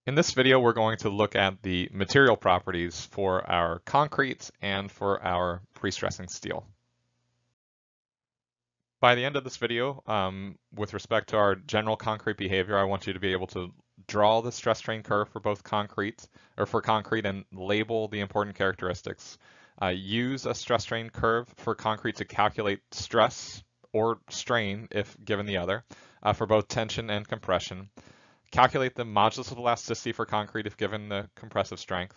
In this video, we're going to look at the material properties for our concrete and for our pre-stressing steel. By the end of this video, with respect to our general concrete behavior, I want you to be able to draw the stress strain curve for both concrete and label the important characteristics. Use a stress strain curve for concrete to calculate stress or strain if given the other for both tension and compression. Calculate the modulus of elasticity for concrete if given the compressive strength.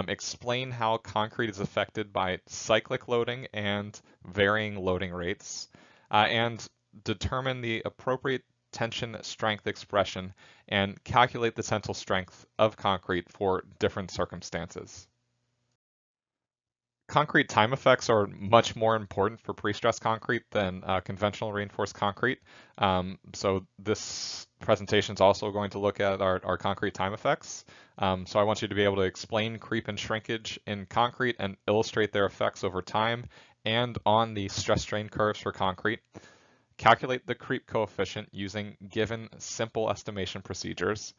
Explain how concrete is affected by cyclic loading and varying loading rates. And determine the appropriate tension strength expression and calculate the tensile strength of concrete for different circumstances. Concrete time effects are much more important for pre-stressed concrete than conventional reinforced concrete. So this presentation is also going to look at our concrete time effects. So I want you to be able to explain creep and shrinkage in concrete and illustrate their effects over time and on the stress strain curves for concrete. Calculate the creep coefficient using given simple estimation procedures.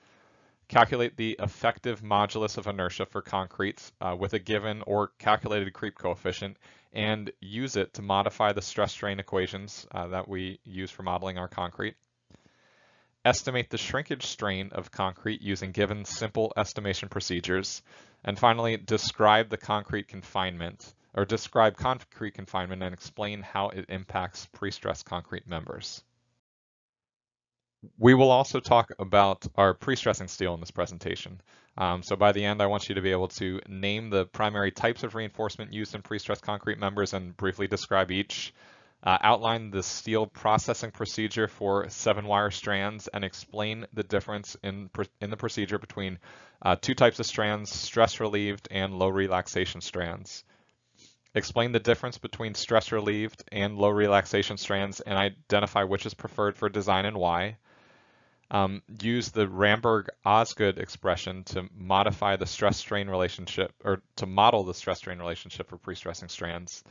Calculate the effective modulus of inertia for concrete with a given or calculated creep coefficient and use it to modify the stress strain equations that we use for modeling our concrete. Estimate the shrinkage strain of concrete using given simple estimation procedures. And finally, describe the concrete confinement or describe concrete confinement and explain how it impacts pre-stressed concrete members. We will also talk about our pre-stressing steel in this presentation. So by the end, I want you to be able to name the primary types of reinforcement used in pre-stressed concrete members and briefly describe each. Outline the steel processing procedure for 7-wire strands and explain the difference in the procedure between two types of strands, stress-relieved and low-relaxation strands. Explain the difference between stress-relieved and low-relaxation strands and identify which is preferred for design and why. Use the Ramberg-Osgood expression to modify the stress-strain relationship, or to model the stress-strain relationship for pre-stressing strands.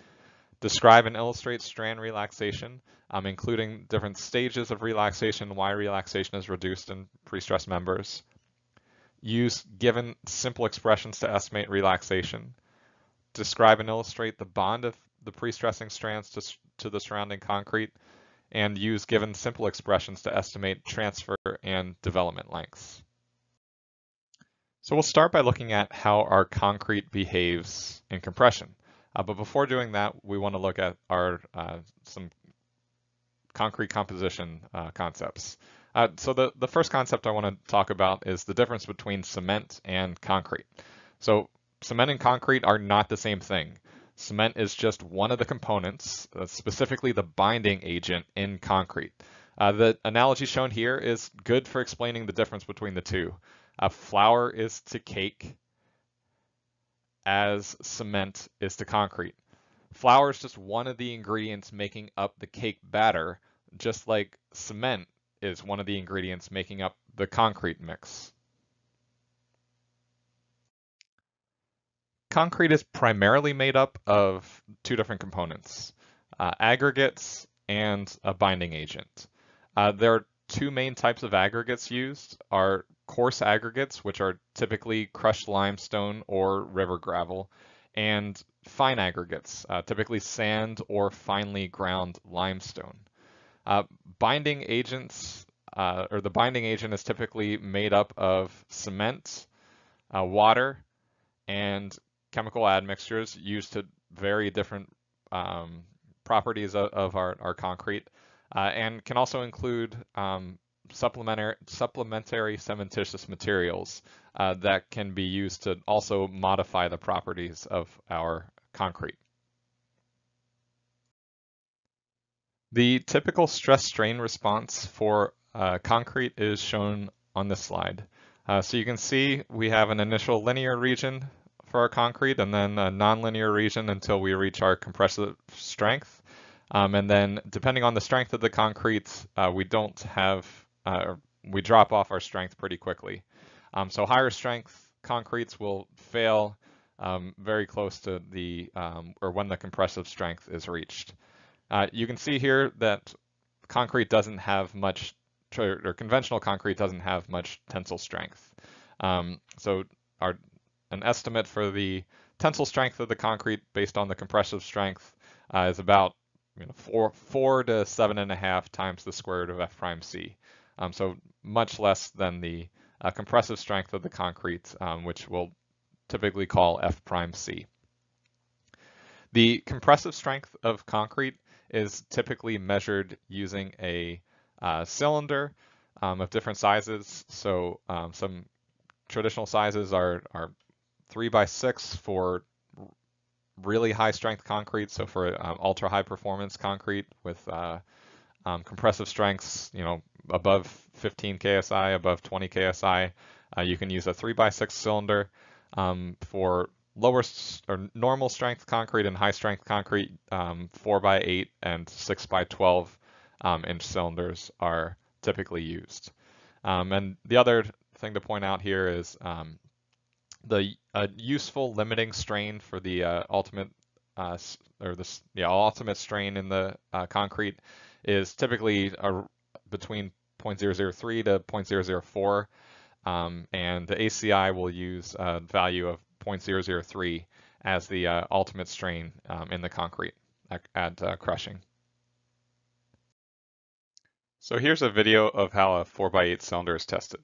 Describe and illustrate strand relaxation, including different stages of relaxation and why relaxation is reduced in pre-stressed members. Use given simple expressions to estimate relaxation. Describe and illustrate the bond of the pre-stressing strands to the surrounding concrete, and use given simple expressions to estimate transfer and development lengths. So we'll start by looking at how our concrete behaves in compression. But before doing that, we want to look at our some concrete composition concepts. So the first concept I want to talk about is the difference between cement and concrete. So cement and concrete are not the same thing. Cement is just one of the components, specifically the binding agent in concrete. The analogy shown here is good for explaining the difference between the two. Flour is to cake as cement is to concrete. Flour is just one of the ingredients making up the cake batter, just like cement is one of the ingredients making up the concrete mix. Concrete is primarily made up of two different components, aggregates and a binding agent. There are two main types of aggregates used, are coarse aggregates, which are typically crushed limestone or river gravel, and fine aggregates, typically sand or finely ground limestone. Binding agents, or the binding agent is typically made up of cement, water, and chemical admixtures used to vary different properties of our concrete, and can also include supplementary cementitious materials that can be used to also modify the properties of our concrete. The typical stress-strain response for concrete is shown on this slide. So you can see we have an initial linear region for our concrete and then a nonlinear region until we reach our compressive strength. And then depending on the strength of the concrete, we drop off our strength pretty quickly. So higher strength concretes will fail very close to the, or when the compressive strength is reached. You can see here that concrete doesn't have much, or conventional concrete doesn't have much tensile strength. So an estimate for the tensile strength of the concrete based on the compressive strength is about four to 7.5 times the square root of F prime C. So much less than the compressive strength of the concrete, which we'll typically call F prime C. The compressive strength of concrete is typically measured using a cylinder of different sizes. So some traditional sizes are 3x6 for really high strength concrete. So for ultra high performance concrete with compressive strengths, above 15 ksi, above 20 ksi, you can use a 3x6 cylinder. For lower or normal strength concrete and high strength concrete, 4x8 and 6x12 inch cylinders are typically used. And the other thing to point out here is the useful limiting strain for the ultimate ultimate strain in the concrete is typically between 0.003 to 0.004, and the ACI will use a value of 0.003 as the ultimate strain in the concrete at crushing. So here's a video of how a 4x8 cylinder is tested.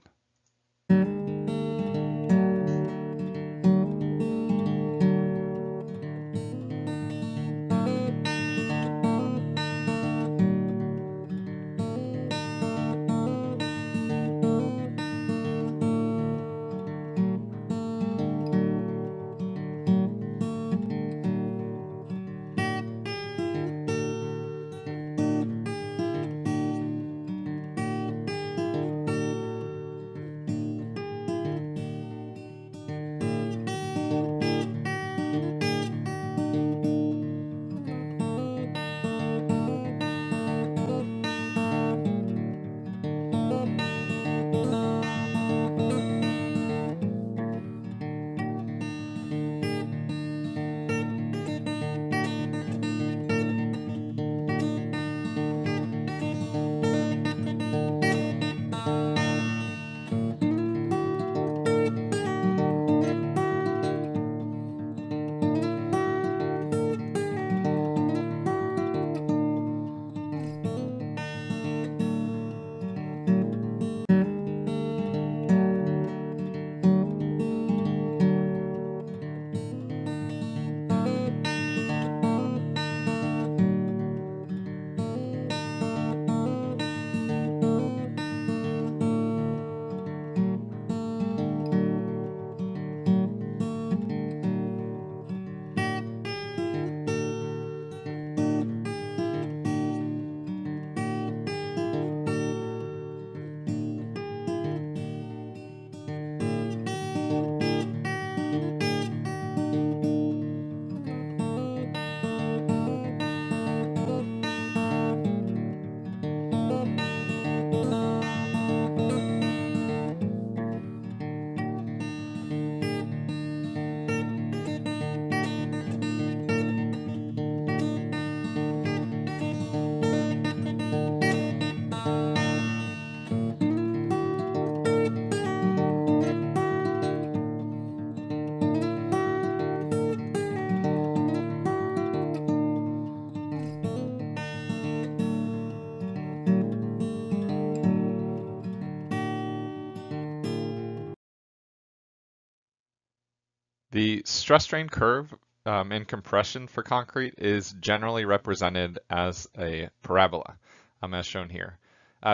The stress strain curve in compression for concrete is generally represented as a parabola, as shown here.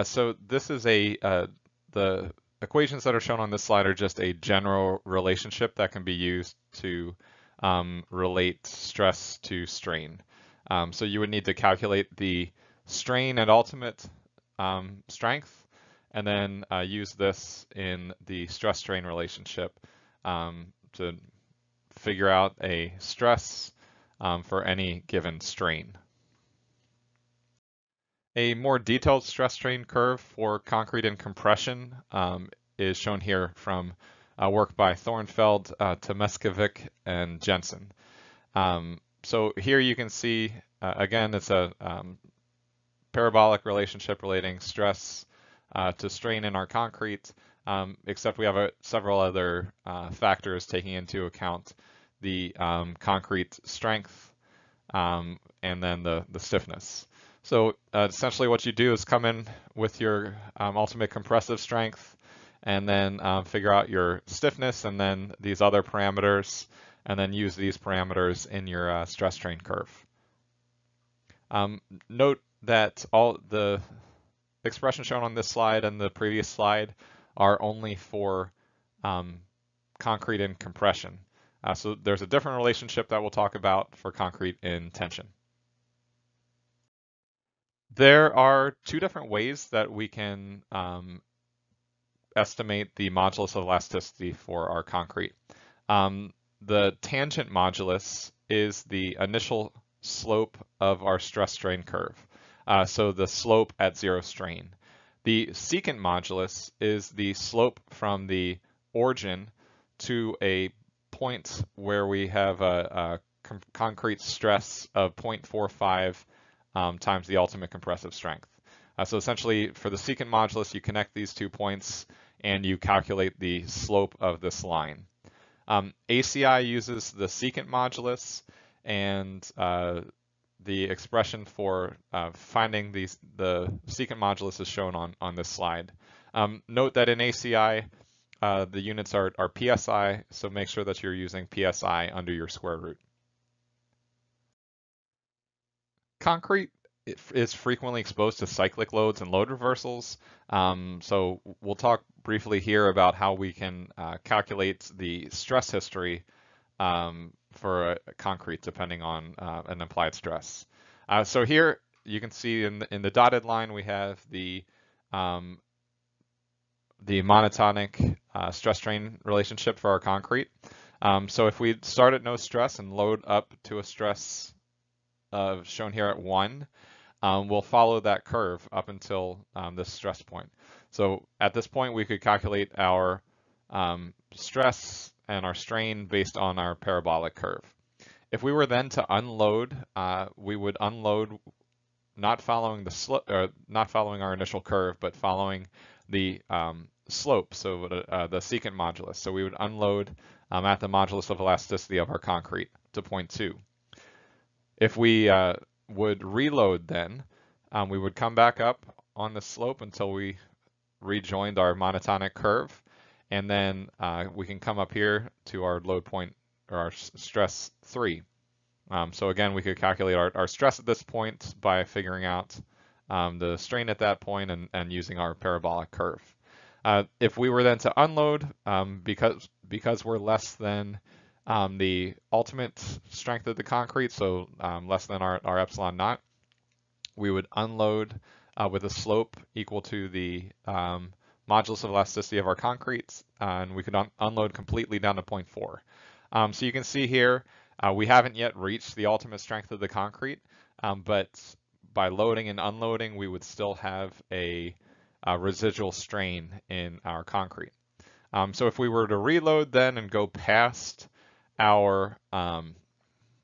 So this is the equations that are shown on this slide are just a general relationship that can be used to relate stress to strain. So you would need to calculate the strain at ultimate strength, and then use this in the stress strain relationship to figure out a stress for any given strain. A more detailed stress strain curve for concrete and compression is shown here from work by Thornfeld, Tomeskovic, and Jensen. So here you can see, again, it's a parabolic relationship relating stress to strain in our concrete. except we have several other factors taking into account the concrete strength and then the stiffness. So essentially what you do is come in with your ultimate compressive strength and then figure out your stiffness and then these other parameters, and then use these parameters in your stress strain curve. Note that all the expressions shown on this slide and the previous slide are only for concrete in compression. So there's a different relationship that we'll talk about for concrete in tension. There are two different ways that we can estimate the modulus of elasticity for our concrete. The tangent modulus is the initial slope of our stress strain curve. So the slope at zero strain. The secant modulus is the slope from the origin to a point where we have a concrete stress of 0.45 times the ultimate compressive strength. So essentially, for the secant modulus, you connect these 2 points and you calculate the slope of this line. ACI uses the secant modulus, and the expression for finding the secant modulus is shown on this slide. Note that in ACI, the units are PSI, so make sure that you're using PSI under your square root. Concrete is frequently exposed to cyclic loads and load reversals. So we'll talk briefly here about how we can calculate the stress history for a concrete depending on an applied stress. So here you can see in the dotted line we have the monotonic stress-strain relationship for our concrete. So if we start at no stress and load up to a stress shown here at 1, we'll follow that curve up until this stress point. So at this point, we could calculate our stress and our strain based on our parabolic curve. If we were then to unload, we would unload not following not following our initial curve, but following the slope, so the secant modulus. So we would unload at the modulus of elasticity of our concrete to 0.2. If we would reload then, we would come back up on the slope until we rejoined our monotonic curve, and then we can come up here to our load point, or our stress 3. So again, we could calculate our stress at this point by figuring out the strain at that point and using our parabolic curve. If we were then to unload, because we're less than the ultimate strength of the concrete, so less than our epsilon naught, we would unload with a slope equal to the modulus of elasticity of our concrete, and we could unload completely down to 0.4. So you can see here, we haven't yet reached the ultimate strength of the concrete, but by loading and unloading, we would still have a residual strain in our concrete. So if we were to reload then and go past our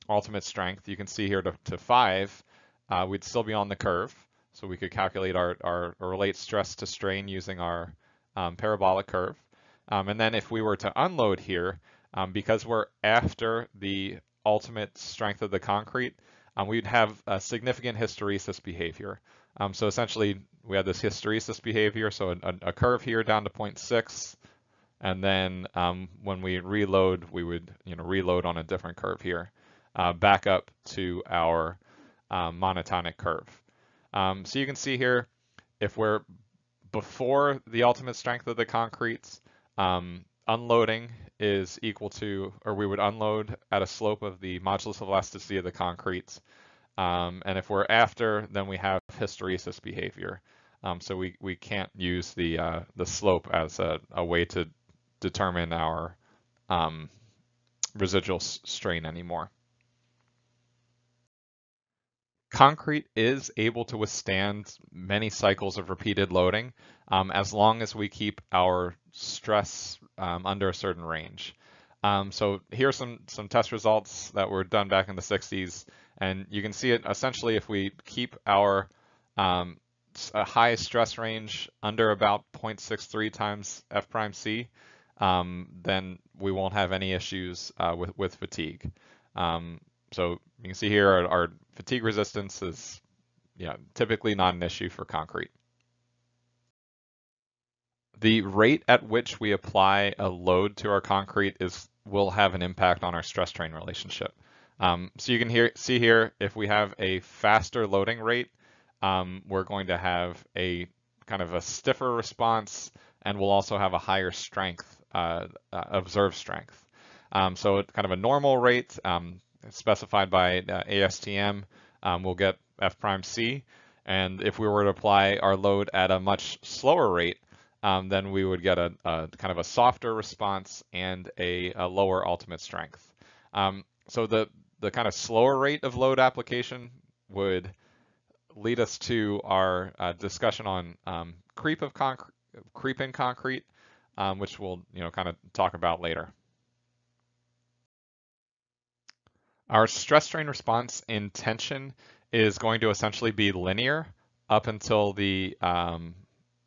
ultimate strength, you can see here to 5, we'd still be on the curve. So we could calculate or relate stress to strain using our parabolic curve. And then if we were to unload here, because we're after the ultimate strength of the concrete, we'd have a significant hysteresis behavior. So essentially, we have this hysteresis behavior, so a curve here down to 0.6, and then when we reload, we would reload on a different curve here, back up to our monotonic curve. So you can see here, if we're before the ultimate strength of the concrete, unloading is equal to, or we would unload at a slope of the modulus of elasticity of the concrete. And if we're after, then we have hysteresis behavior. So we can't use the slope as a way to determine our residual strain anymore. Concrete is able to withstand many cycles of repeated loading as long as we keep our stress under a certain range. So here's some test results that were done back in the 60s, and you can see it essentially if we keep our a high stress range under about 0.63 times F prime C, then we won't have any issues with fatigue. So you can see here our fatigue resistance is typically not an issue for concrete. The rate at which we apply a load to our concrete will have an impact on our stress-strain relationship. So you can see here, if we have a faster loading rate, we're going to have a kind of a stiffer response, and we'll also have a higher strength, observed strength. So kind of a normal rate specified by ASTM, we'll get F prime C. And if we were to apply our load at a much slower rate, then we would get a kind of a softer response and a lower ultimate strength. So the kind of slower rate of load application would lead us to our discussion on creeping concrete, which we'll kind of talk about later. Our stress strain response in tension is going to essentially be linear up until we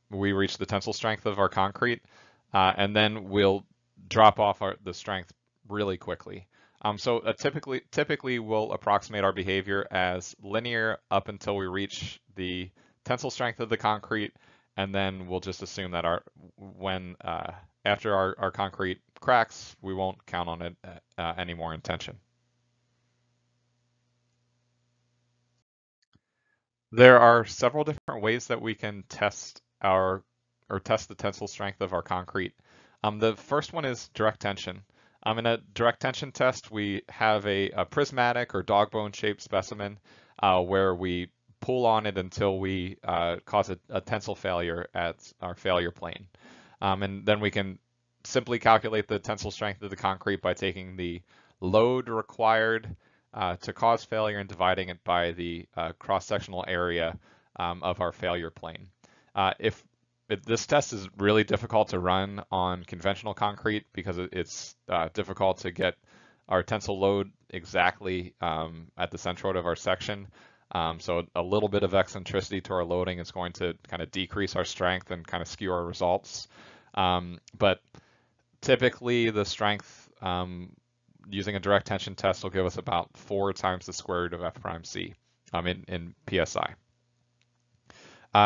reach the tensile strength of our concrete, and then we'll drop off the strength really quickly. So typically we'll approximate our behavior as linear up until we reach the tensile strength of the concrete, and then we'll just assume that after our concrete cracks, we won't count on it anymore in tension. There are several different ways that we can test the tensile strength of our concrete. The first one is direct tension. In a direct tension test, we have a prismatic or dog bone shaped specimen where we pull on it until we cause a tensile failure at our failure plane. And then we can simply calculate the tensile strength of the concrete by taking the load required to cause failure and dividing it by the cross-sectional area of our failure plane. This test is really difficult to run on conventional concrete because it's difficult to get our tensile load exactly at the centroid of our section. So a little bit of eccentricity to our loading is going to kind of decrease our strength and kind of skew our results. But typically the strength using a direct tension test will give us about 4 times the square root of F prime C in PSI.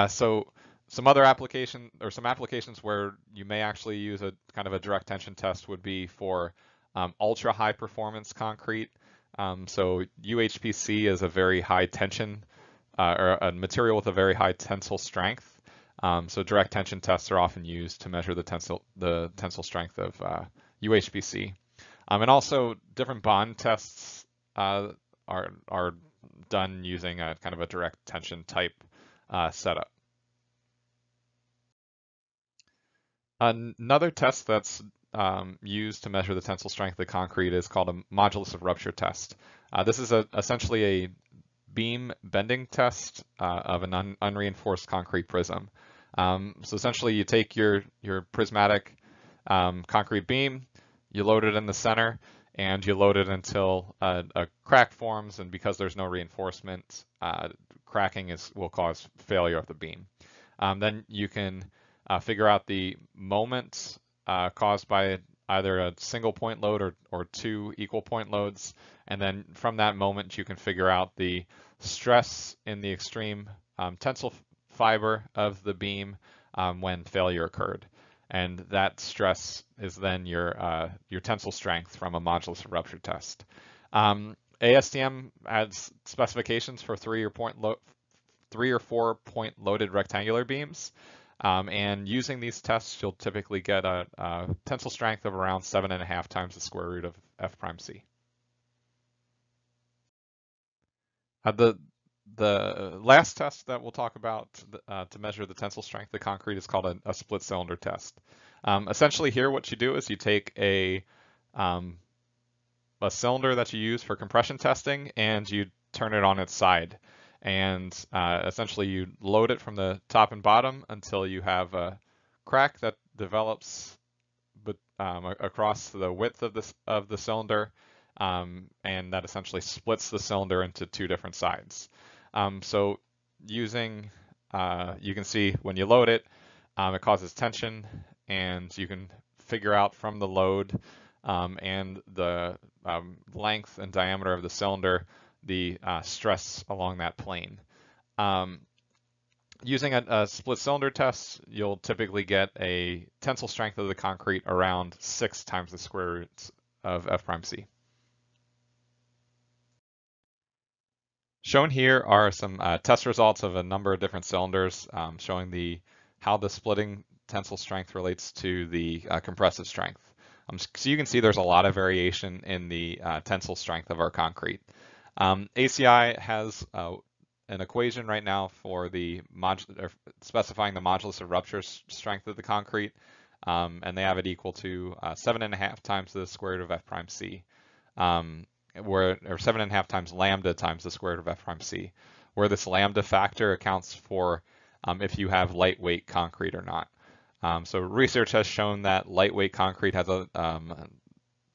So some applications where you may actually use a kind of a direct tension test would be for ultra high performance concrete. So UHPC is a very high tension or a material with a very high tensile strength. So direct tension tests are often used to measure the tensile strength of UHPC. And also different bond tests are done using a kind of a direct tension type setup. Another test that's used to measure the tensile strength of the concrete is called a modulus of rupture test. This is essentially a beam bending test of an unreinforced concrete prism. So essentially you take your prismatic concrete beam, you load it in the center, and you load it until a crack forms, and because there's no reinforcement, cracking will cause failure of the beam. Then you can figure out the moment caused by either a single point load or 2 equal point loads, and then from that moment you can figure out the stress in the extreme tensile fiber of the beam when failure occurred. And that stress is then your tensile strength from a modulus of rupture test. ASTM adds specifications for 3 or 4 point loaded rectangular beams. And using these tests, you'll typically get a tensile strength of around 7.5 times the square root of F prime C. The last test that we'll talk about to measure the tensile strength of the concrete is called a split cylinder test. Essentially here what you do is you take a cylinder that you use for compression testing and you turn it on its side. And essentially you load it from the top and bottom until you have a crack that develops across the width of the cylinder, and that essentially splits the cylinder into 2 different sides. So using you can see when you load it, it causes tension, and you can figure out from the load and the length and diameter of the cylinder the stress along that plane. Using a split cylinder test, you'll typically get a tensile strength of the concrete around 6 times the square root of F prime C. Shown here are some test results of a number of different cylinders showing how the splitting tensile strength relates to the compressive strength. So you can see there's a lot of variation in the tensile strength of our concrete. ACI has an equation right now for specifying the modulus of rupture strength of the concrete, and they have it equal to 7.5 times the square root of F prime C. Or 7.5 times lambda times the square root of F prime C, where this lambda factor accounts for if you have lightweight concrete or not. So research has shown that lightweight concrete has a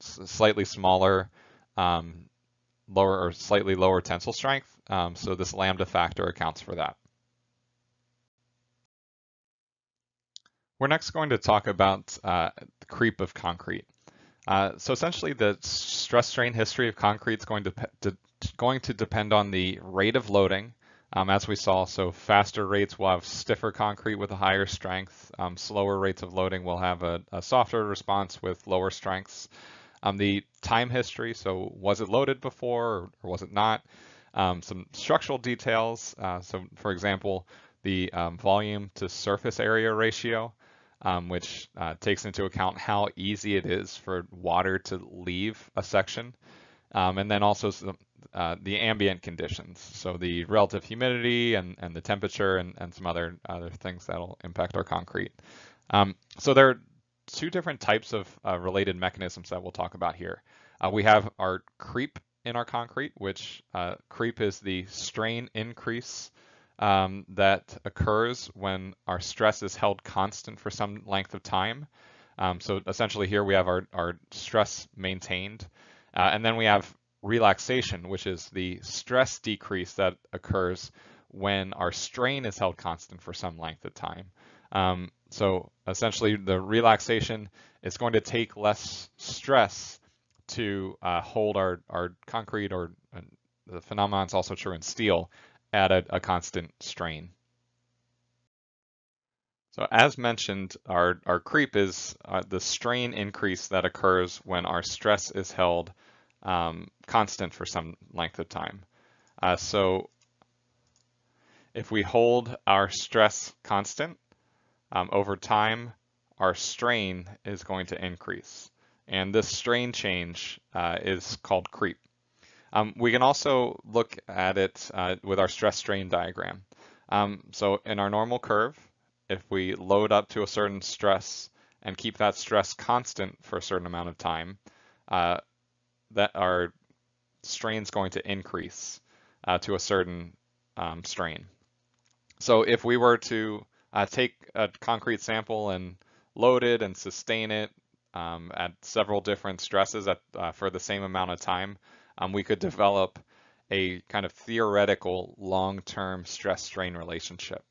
slightly smaller, slightly lower tensile strength. So this lambda factor accounts for that. We're next going to talk about the creep of concrete. So essentially, the stress strain history of concrete is going to depend on the rate of loading, as we saw. So faster rates will have stiffer concrete with a higher strength. Slower rates of loading will have a softer response with lower strengths. The time history, so was it loaded before or was it not? Some structural details. So for example, the volume to surface area ratio, which takes into account how easy it is for water to leave a section. And then also the ambient conditions, so the relative humidity and the temperature and some other things that'll impact our concrete. So there are 2 different types of related mechanisms that we'll talk about here. We have our creep in our concrete, which creep is the strain increase that occurs when our stress is held constant for some length of time. So essentially here we have our stress maintained, and then we have relaxation, which is the stress decrease that occurs when our strain is held constant for some length of time. So essentially the relaxation is going to take less stress to hold our concrete, or the phenomenon is also true in steel, at a constant strain. So as mentioned, our creep is the strain increase that occurs when our stress is held constant for some length of time. So if we hold our stress constant, over time, our strain is going to increase. And this strain change is called creep. We can also look at it with our stress strain diagram. So in our normal curve, if we load up to a certain stress and keep that stress constant for a certain amount of time, that our strain is going to increase to a certain strain. So if we were to take a concrete sample and load it and sustain it at several different stresses for the same amount of time, we could develop a kind of theoretical long-term stress-strain relationship.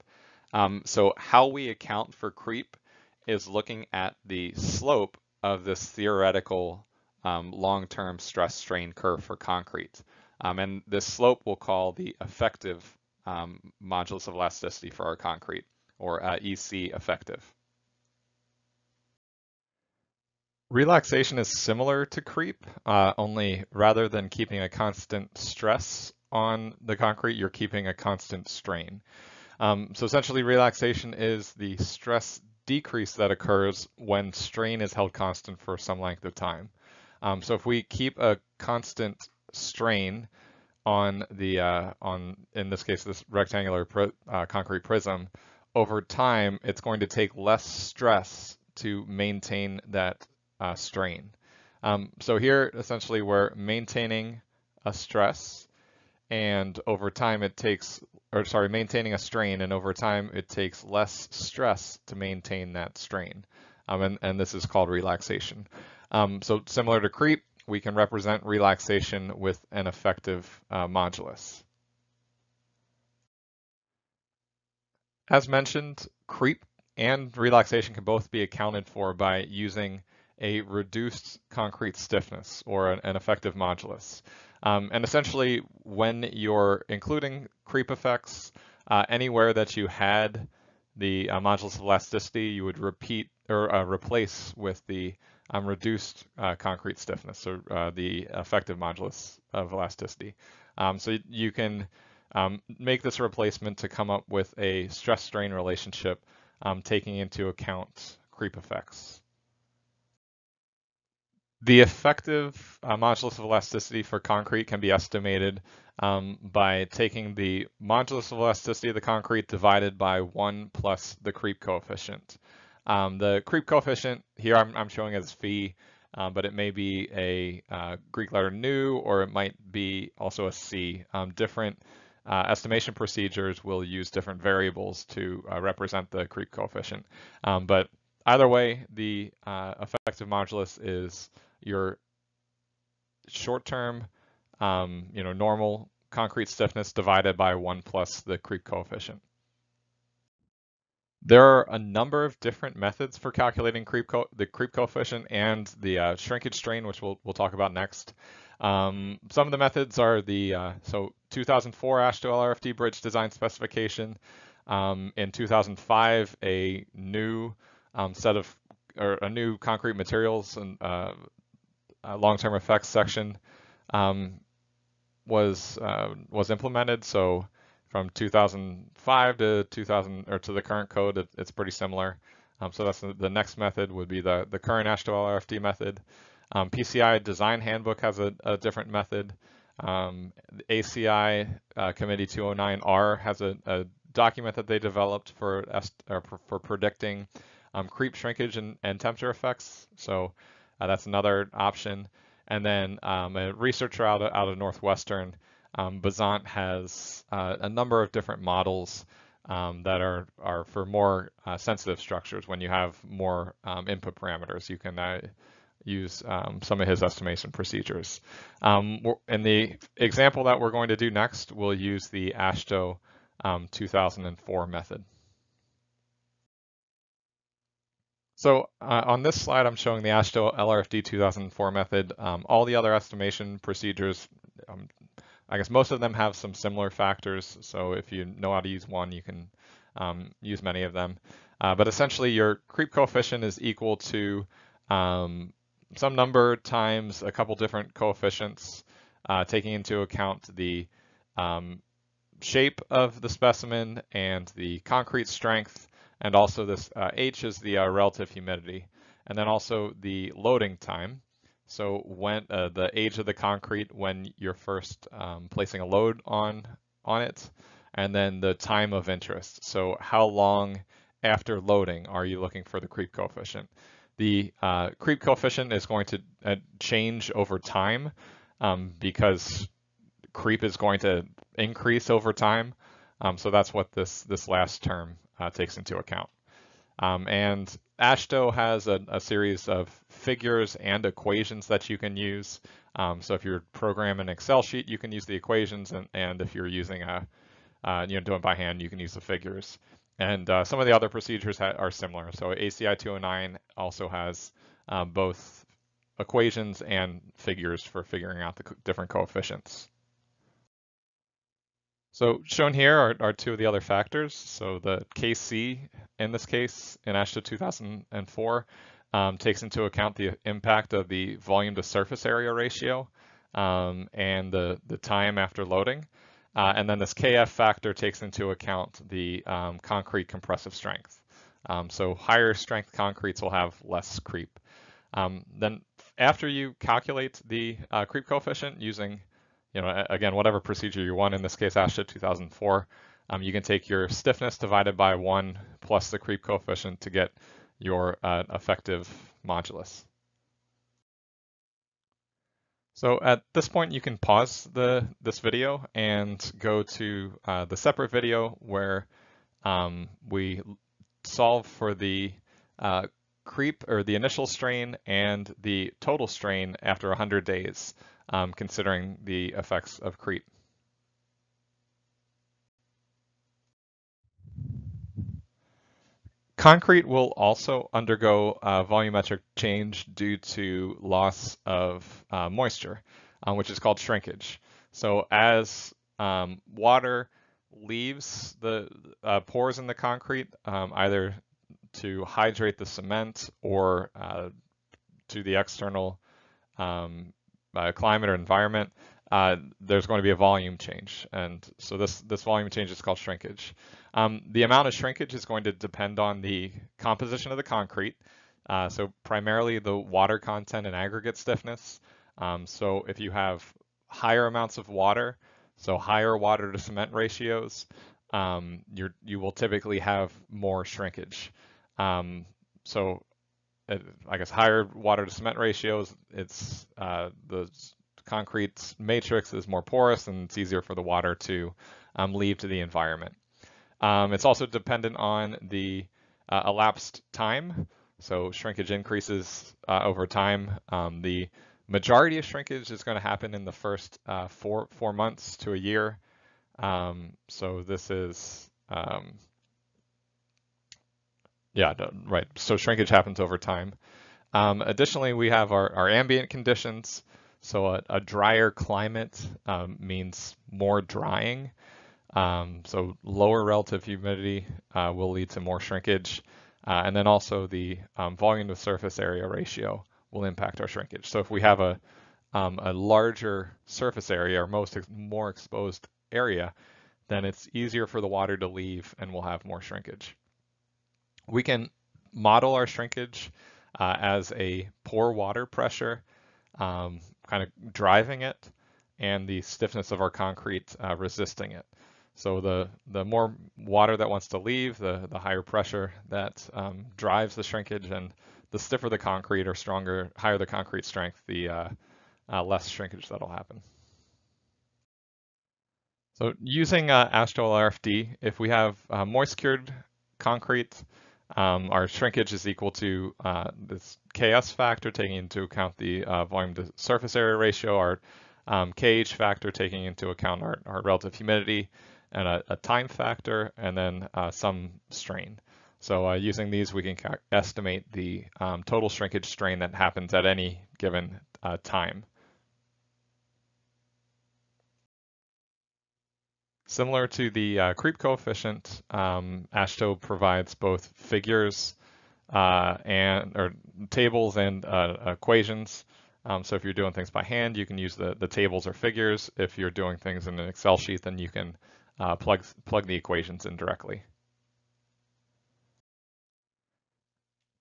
So how we account for creep is looking at the slope of this theoretical long-term stress-strain curve for concrete. And this slope we'll call the effective modulus of elasticity for our concrete, or EC effective. Relaxation is similar to creep, only rather than keeping a constant stress on the concrete, you're keeping a constant strain. So essentially, relaxation is the stress decrease that occurs when strain is held constant for some length of time. So if we keep a constant strain on in this case, this rectangular concrete prism, over time, it's going to take less stress to maintain that strain. So here, essentially, we're maintaining a stress, and over time maintaining a strain, and over time it takes less stress to maintain that strain. And this is called relaxation. So similar to creep, we can represent relaxation with an effective modulus. As mentioned, creep and relaxation can both be accounted for by using a reduced concrete stiffness or an effective modulus. And essentially, when you're including creep effects, anywhere that you had the modulus of elasticity, you would repeat or replace with the reduced concrete stiffness, so the effective modulus of elasticity. So you can make this replacement to come up with a stress-strain relationship, taking into account creep effects. The effective modulus of elasticity for concrete can be estimated by taking the modulus of elasticity of the concrete divided by 1 plus the creep coefficient. The creep coefficient here I'm showing as phi, but it may be a Greek letter nu, or it might be also a c. Different estimation procedures will use different variables to represent the creep coefficient. But either way, the effective modulus is your short-term, normal concrete stiffness divided by 1 plus the creep coefficient. There are a number of different methods for calculating the creep coefficient and the shrinkage strain, which we'll talk about next. Some of the methods are the 2004 AASHTO LRFD bridge design specification. In 2005, a new a new concrete materials and long-term effects section was implemented. So from 2005 to 2000 or to the current code, it's pretty similar. So that's the next method would be the current AASHTO LRFD method. PCI design handbook has a different method. The ACI Committee 209R has a document that they developed for predicting creep, shrinkage, and temperature effects. So that's another option. And then a researcher out of Northwestern, Bazant, has a number of different models that are for more sensitive structures. When you have more input parameters, you can use some of his estimation procedures. In the example that we're going to do next, we'll use the AASHTO 2004 method. So on this slide, I'm showing the AASHTO LRFD 2004 method. All the other estimation procedures, I guess most of them have some similar factors. So if you know how to use one, you can use many of them. But essentially, your creep coefficient is equal to some number times a couple different coefficients, taking into account the shape of the specimen and the concrete strength, and also this H is the relative humidity, and then also the loading time. So when the age of the concrete when you're first placing a load on it, and then the time of interest. So how long after loading are you looking for the creep coefficient? The creep coefficient is going to change over time because creep is going to increase over time. So that's what this last term takes into account. And AASHTO has a series of figures and equations that you can use. So if you're programming an Excel sheet, you can use the equations, and if you're using doing by hand, you can use the figures. And some of the other procedures are similar. So ACI 209 also has both equations and figures for figuring out the different coefficients. So shown here are two of the other factors. So the Kc in this case in AASHTO 2004 takes into account the impact of the volume to surface area ratio and the time after loading. And then this Kf factor takes into account the concrete compressive strength. So higher strength concretes will have less creep. Then after you calculate the creep coefficient using, again, whatever procedure you want, in this case AASHTO 2004, you can take your stiffness divided by 1 plus the creep coefficient to get your effective modulus. So at this point, you can pause this video and go to the separate video where we solve for the creep, or the initial strain, and the total strain after 100 days, considering the effects of creep. Concrete will also undergo volumetric change due to loss of moisture, which is called shrinkage. So as water leaves the pores in the concrete, either to hydrate the cement or to the external climate or environment, there's going to be a volume change. And so this volume change is called shrinkage. The amount of shrinkage is going to depend on the composition of the concrete. So primarily the water content and aggregate stiffness. So if you have higher amounts of water, so higher water to cement ratios, you will typically have more shrinkage. So I guess higher water to cement ratios, it's the concrete matrix is more porous and it's easier for the water to leave to the environment. It's also dependent on the elapsed time. So shrinkage increases over time. The majority of shrinkage is going to happen in the first 4 months to a year. So this is, right. So shrinkage happens over time. Additionally, we have our ambient conditions. So a drier climate means more drying. So lower relative humidity will lead to more shrinkage. And then also the volume to surface area ratio will impact our shrinkage. So if we have a larger surface area or more exposed area, then it's easier for the water to leave and we'll have more shrinkage. We can model our shrinkage as a pore water pressure kind of driving it and the stiffness of our concrete resisting it. So the more water that wants to leave, the higher pressure that drives the shrinkage, and the stiffer the concrete or higher the concrete strength, the less shrinkage that'll happen. So using Astral RFD, if we have moist cured concrete, our shrinkage is equal to this KS factor, taking into account the volume to surface area ratio, our KH factor, taking into account our relative humidity, and a time factor, and then some strain. So using these, we can estimate the total shrinkage strain that happens at any given time. Similar to the creep coefficient, AASHTO provides both figures or tables and equations. So if you're doing things by hand, you can use the tables or figures. If you're doing things in an Excel sheet, then you can plug the equations in directly.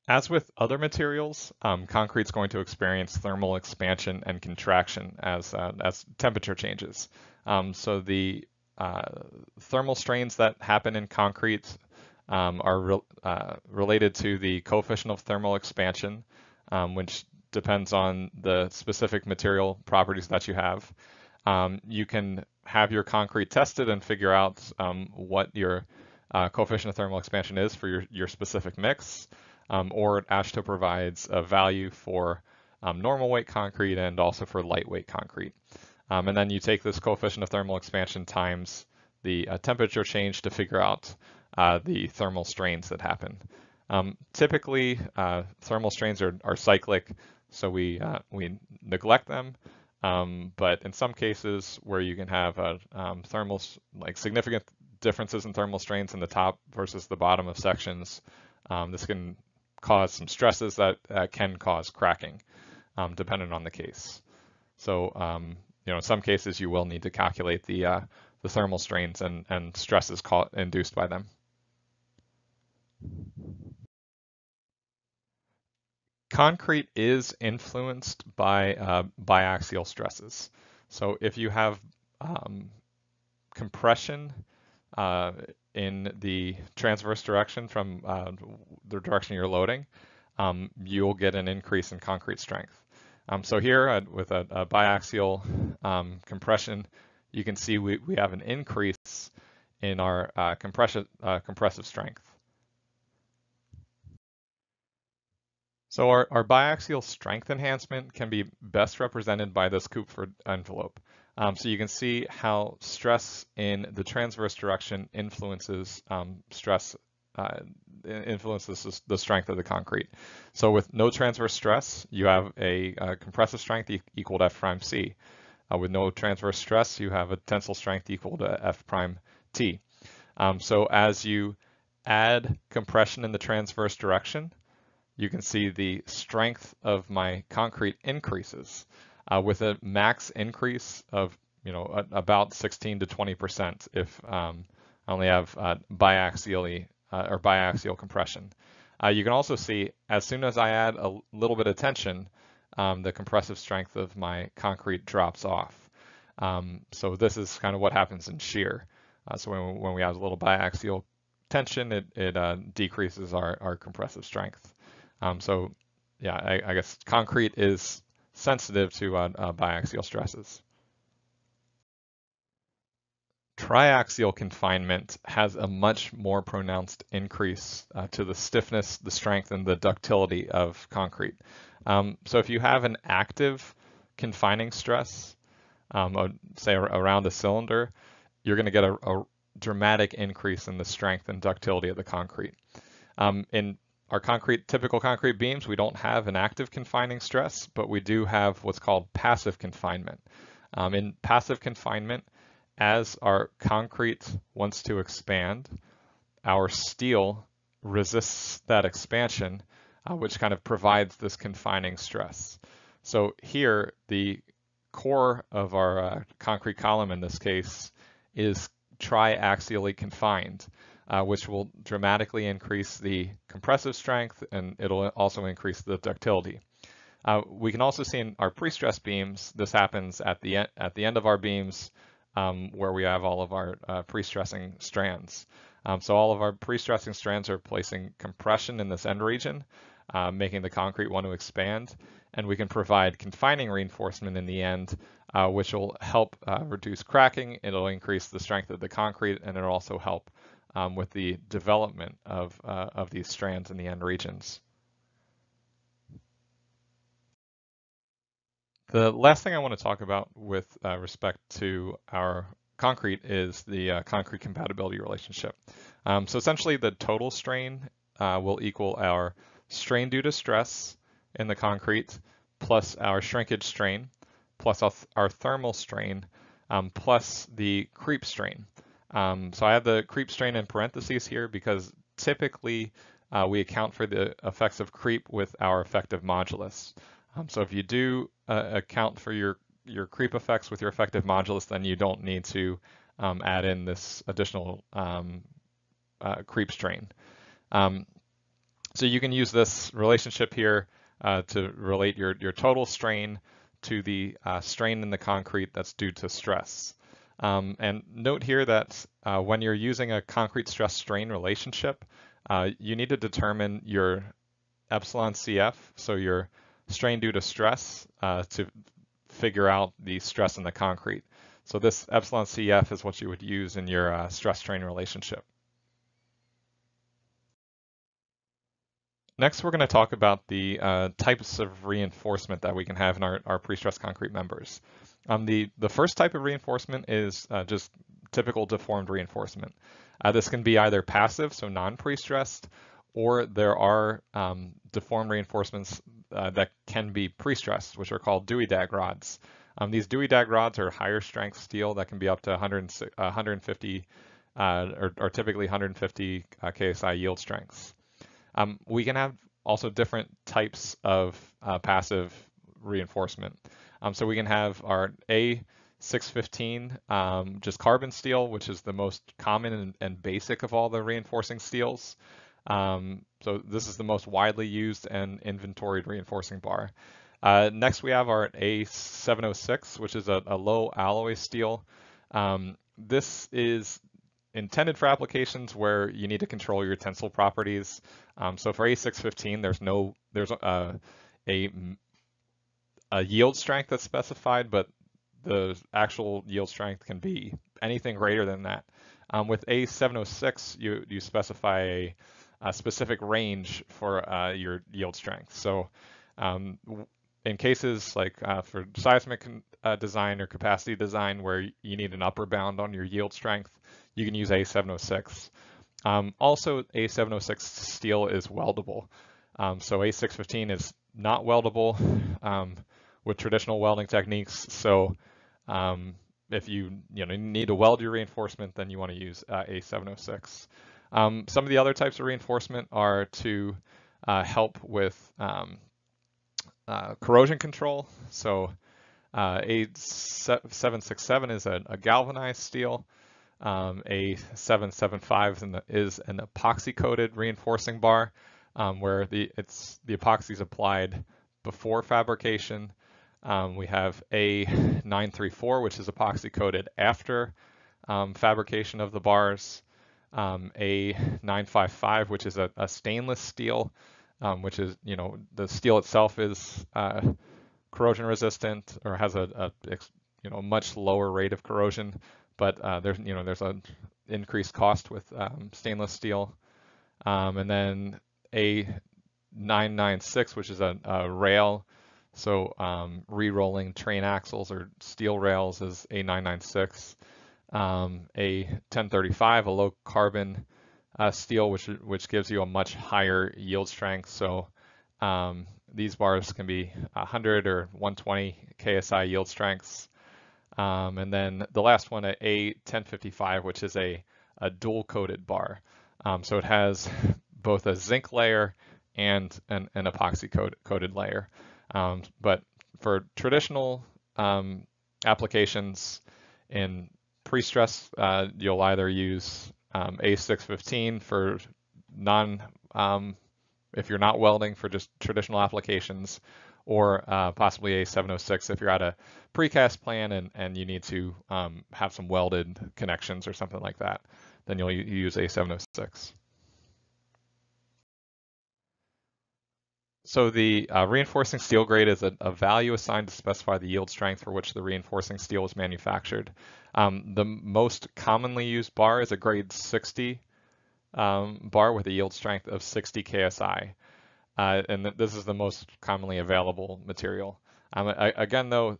As with other materials, concrete is going to experience thermal expansion and contraction as temperature changes. So the thermal strains that happen in concrete are related to the coefficient of thermal expansion, which depends on the specific material properties that you have. You can have your concrete tested and figure out what your coefficient of thermal expansion is for your specific mix, or AASHTO provides a value for normal weight concrete and also for lightweight concrete. And then you take this coefficient of thermal expansion times the temperature change to figure out the thermal strains that happen. Typically, thermal strains are cyclic, so we neglect them. But in some cases where you can have like significant differences in thermal strains in the top versus the bottom of sections, this can cause some stresses that can cause cracking, depending on the case. So in some cases, you will need to calculate the thermal strains and stresses induced by them. Concrete is influenced by biaxial stresses. So if you have compression in the transverse direction from the direction you're loading, you'll get an increase in concrete strength. So here with a biaxial compression, you can see we have an increase in our compressive strength. So our biaxial strength enhancement can be best represented by this Kupffer envelope. So you can see how stress in the transverse direction influences stress influences the strength of the concrete. So with no transverse stress, you have a compressive strength equal to F prime C. With no transverse stress, you have a tensile strength equal to F prime T. So as you add compression in the transverse direction, you can see the strength of my concrete increases with a max increase of about 16 to 20% if I only have biaxial compression. You can also see as soon as I add a little bit of tension, the compressive strength of my concrete drops off. So this is kind of what happens in shear. So when we add a little biaxial tension, it decreases our compressive strength. So yeah, I guess concrete is sensitive to biaxial stresses. Triaxial confinement has a much more pronounced increase to the stiffness, the strength, and the ductility of concrete. So if you have an active confining stress, say around a cylinder, you're going to get a dramatic increase in the strength and ductility of the concrete. In our typical concrete beams, we don't have an active confining stress, but we do have what's called passive confinement. In passive confinement, as our concrete wants to expand, our steel resists that expansion, which kind of provides this confining stress. So here, the core of our concrete column in this case is triaxially confined, which will dramatically increase the compressive strength, and it'll also increase the ductility. We can also see in our pre-stressed beams, this happens at the end of our beams where we have all of our pre-stressing strands. So all of our pre-stressing strands are placing compression in this end region, making the concrete want to expand, and we can provide confining reinforcement in the end, which will help reduce cracking. It'll increase the strength of the concrete, and it'll also help with the development of these strands in the end regions. The last thing I want to talk about with respect to our concrete is the concrete compatibility relationship. So essentially the total strain will equal our strain due to stress in the concrete plus our shrinkage strain plus our thermal strain plus the creep strain. So I have the creep strain in parentheses here because typically we account for the effects of creep with our effective modulus. So if you do account for your creep effects with your effective modulus, then you don't need to add in this additional creep strain. So you can use this relationship here to relate your total strain to the strain in the concrete that's due to stress. And note here that when you're using a concrete stress strain relationship, you need to determine your epsilon CF, so your strain due to stress, to figure out the stress in the concrete. So this epsilon CF is what you would use in your stress strain relationship. Next, we're going to talk about the types of reinforcement that we can have in our pre-stressed concrete members. The first type of reinforcement is just typical deformed reinforcement. This can be either passive, so non-pre-stressed, or there are deformed reinforcements that can be pre-stressed, which are called Dewey-Dag rods. These Dewey-Dag rods are higher strength steel that can be up to 150 or typically 150 KSI yield strengths. We can have also different types of passive reinforcement. So we can have our A615 just carbon steel, which is the most common and basic of all the reinforcing steels. So this is the most widely used and inventoried reinforcing bar. Next, we have our A706, which is a low alloy steel. This is intended for applications where you need to control your tensile properties. So for A615, there's a yield strength that's specified, but the actual yield strength can be anything greater than that. With A706, you specify a specific range for your yield strength. So in cases like for seismic design or capacity design where you need an upper bound on your yield strength, you can use A706. Also, A706 steel is weldable. So A615 is not weldable with traditional welding techniques. So if you need to weld your reinforcement, then you want to use A706. Some of the other types of reinforcement are to help with corrosion control. So A767 is a galvanized steel. A775 is an epoxy-coated reinforcing bar, where the epoxy is applied before fabrication. We have A934, which is epoxy-coated after fabrication of the bars. A955, which is a stainless steel, which is, the steel itself is corrosion resistant or has a much lower rate of corrosion, but there's an increased cost with stainless steel. And then A996, which is a rail, so re-rolling train axles or steel rails, is A996. A1035, a low carbon steel, which gives you a much higher yield strength. So these bars can be 100 or 120 KSI yield strengths. And then the last one, A1055, which is a dual coated bar. So it has both a zinc layer and an epoxy coated layer. But for traditional applications in pre-stress, you'll either use A615 for if you're not welding, for just traditional applications, or possibly A706 if you're at a precast plan and you need to have some welded connections or something like that, then you'll use A706. So the reinforcing steel grade is a value assigned to specify the yield strength for which the reinforcing steel is manufactured. The most commonly used bar is a grade 60 bar with a yield strength of 60 KSI. And this is the most commonly available material. Again, though,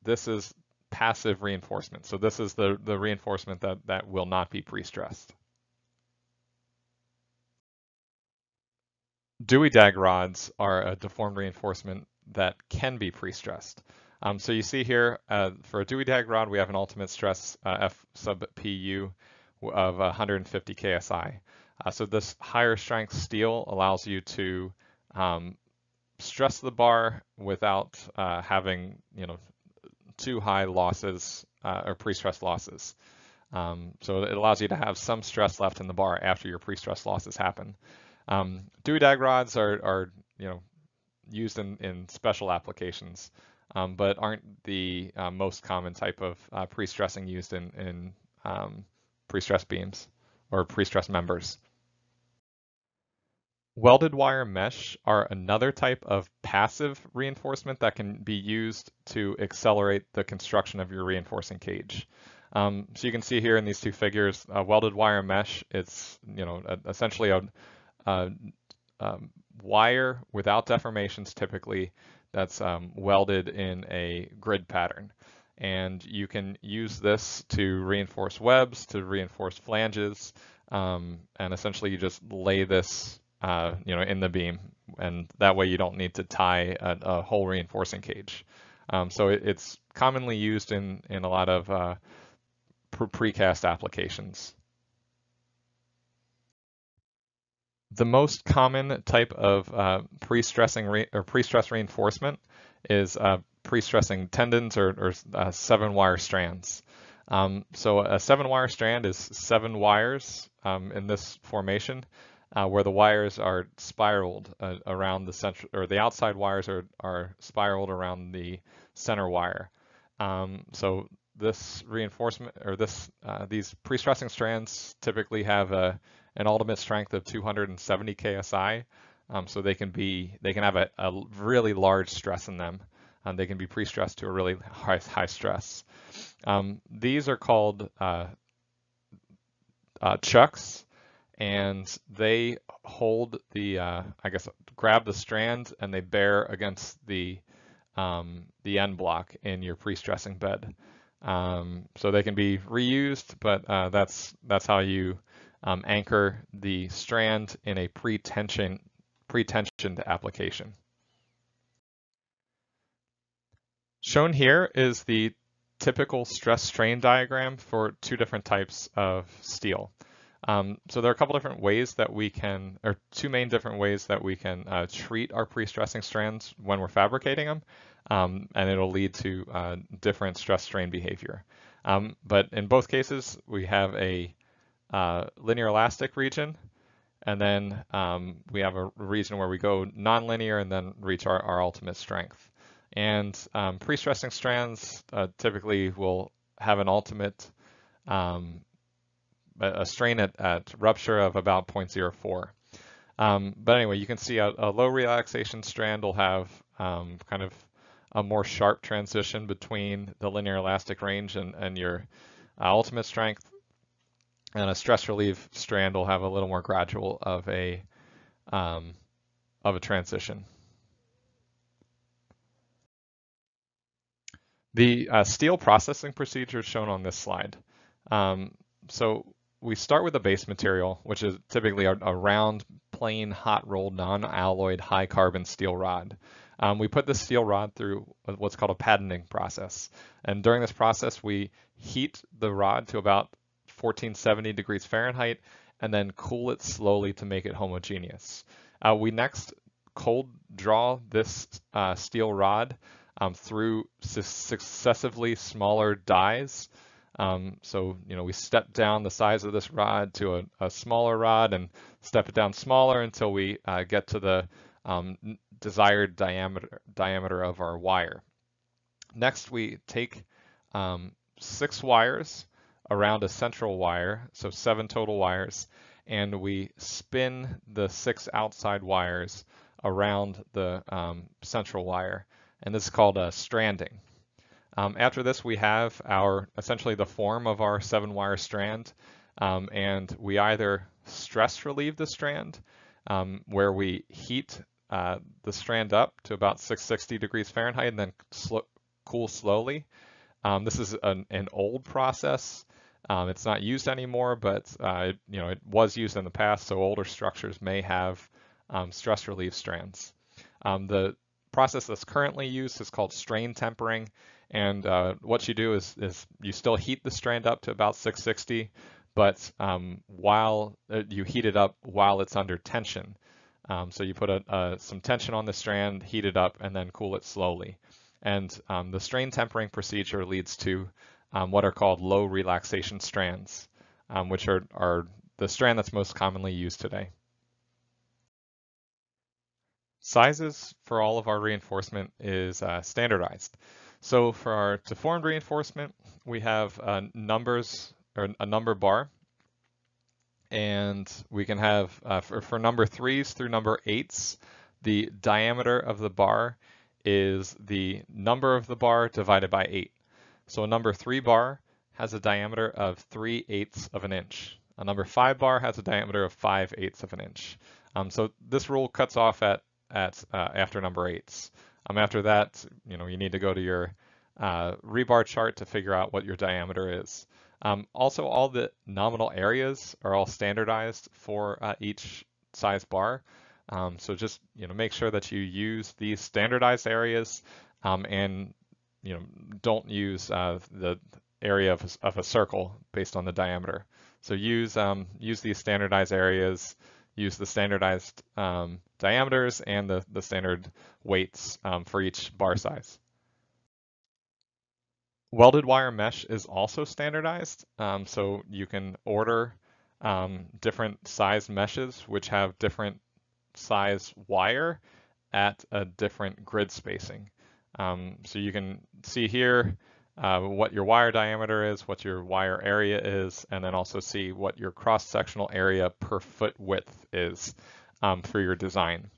this is passive reinforcement. So this is the reinforcement that will not be pre-stressed. Dewey dag rods are a deformed reinforcement that can be pre-stressed. So you see here, for a Dewey dag rod, we have an ultimate stress F sub PU of 150 KSI. So this higher strength steel allows you to stress the bar without having too high losses or pre-stress losses. So it allows you to have some stress left in the bar after your pre-stress losses happen. Dewey dag rods are used in special applications, but aren't the most common type of pre-stressing used in pre-stress beams or pre-stress members. Welded wire mesh are another type of passive reinforcement that can be used to accelerate the construction of your reinforcing cage. So you can see here in these two figures, welded wire mesh, it's essentially a wire without deformations typically that's welded in a grid pattern. And you can use this to reinforce webs, to reinforce flanges, and essentially you just lay this in the beam, and that way you don't need to tie a whole reinforcing cage. So it's commonly used in a lot of precast applications. The most common type of pre-stressing or pre-stress reinforcement is pre-stressing tendons or 7-wire strands. So a 7-wire strand is 7 wires in this formation, where the wires are spiraled around the center, or the outside wires are spiraled around the center wire. So this reinforcement, or these pre-stressing strands typically have an ultimate strength of 270 KSI. So they can have a really large stress in them. They can be pre-stressed to a really high stress. These are called chucks, and they hold grab the strand and they bear against the end block in your pre-stressing bed. So they can be reused, but that's how you anchor the strand in a pre-tensioned application. Shown here is the typical stress strain diagram for two different types of steel. So there are a couple different ways that we can, or two main different ways that we can treat our pre-stressing strands when we're fabricating them, and it'll lead to different stress strain behavior. But in both cases, we have a linear elastic region, and then we have a region where we go nonlinear and then reach our ultimate strength. And pre-stressing strands typically will have an ultimate a strain at rupture of about 0.04. But anyway, you can see a low relaxation strand will have kind of a more sharp transition between the linear elastic range and your ultimate strength. And a stress relief strand will have a little more gradual of a transition. The steel processing procedure is shown on this slide. So we start with the base material, which is typically a round, plain, hot-rolled, non-alloyed, high-carbon steel rod. We put the steel rod through what's called a patterning process. And during this process, we heat the rod to about 1470 degrees Fahrenheit and then cool it slowly to make it homogeneous. We next cold draw this steel rod through successively smaller dies. So, we step down the size of this rod to a smaller rod and step it down smaller until we get to the desired diameter of our wire. Next, we take 6 wires around a central wire, so 7 total wires, and we spin the 6 outside wires around the central wire, and this is called stranding. After this, we have essentially the form of our 7-wire strand, and we either stress relieve the strand, where we heat the strand up to about 660 degrees Fahrenheit and then cool slowly. This is an old process. It's not used anymore, but it was used in the past, so older structures may have stress relief strands. The process that's currently used is called strain tempering, and what you do is you still heat the strand up to about 660, but while you heat it up while it's under tension. So you put some tension on the strand, heat it up, and then cool it slowly. And the strain tempering procedure leads to what are called low relaxation strands, which are the strand that's most commonly used today. Sizes for all of our reinforcement is standardized. So for our deformed reinforcement, we have numbers, or a number bar, and we can have, for number 3s through number 8s, the diameter of the bar is the number of the bar divided by 8. So a number 3 bar has a diameter of 3/8 of an inch. A number 5 bar has a diameter of 5/8 of an inch. So this rule cuts off at after number 8s. After that, you need to go to your rebar chart to figure out what your diameter is. Also, all the nominal areas are all standardized for each size bar. So just make sure that you use these standardized areas, and don't use the area of a circle based on the diameter. So use these standardized areas, use the standardized diameters and the standard weights for each bar size. Welded wire mesh is also standardized, so you can order different size meshes which have different size wire at a different grid spacing. So you can see here what your wire diameter is, what your wire area is, and then also see what your cross-sectional area per foot width is for your design.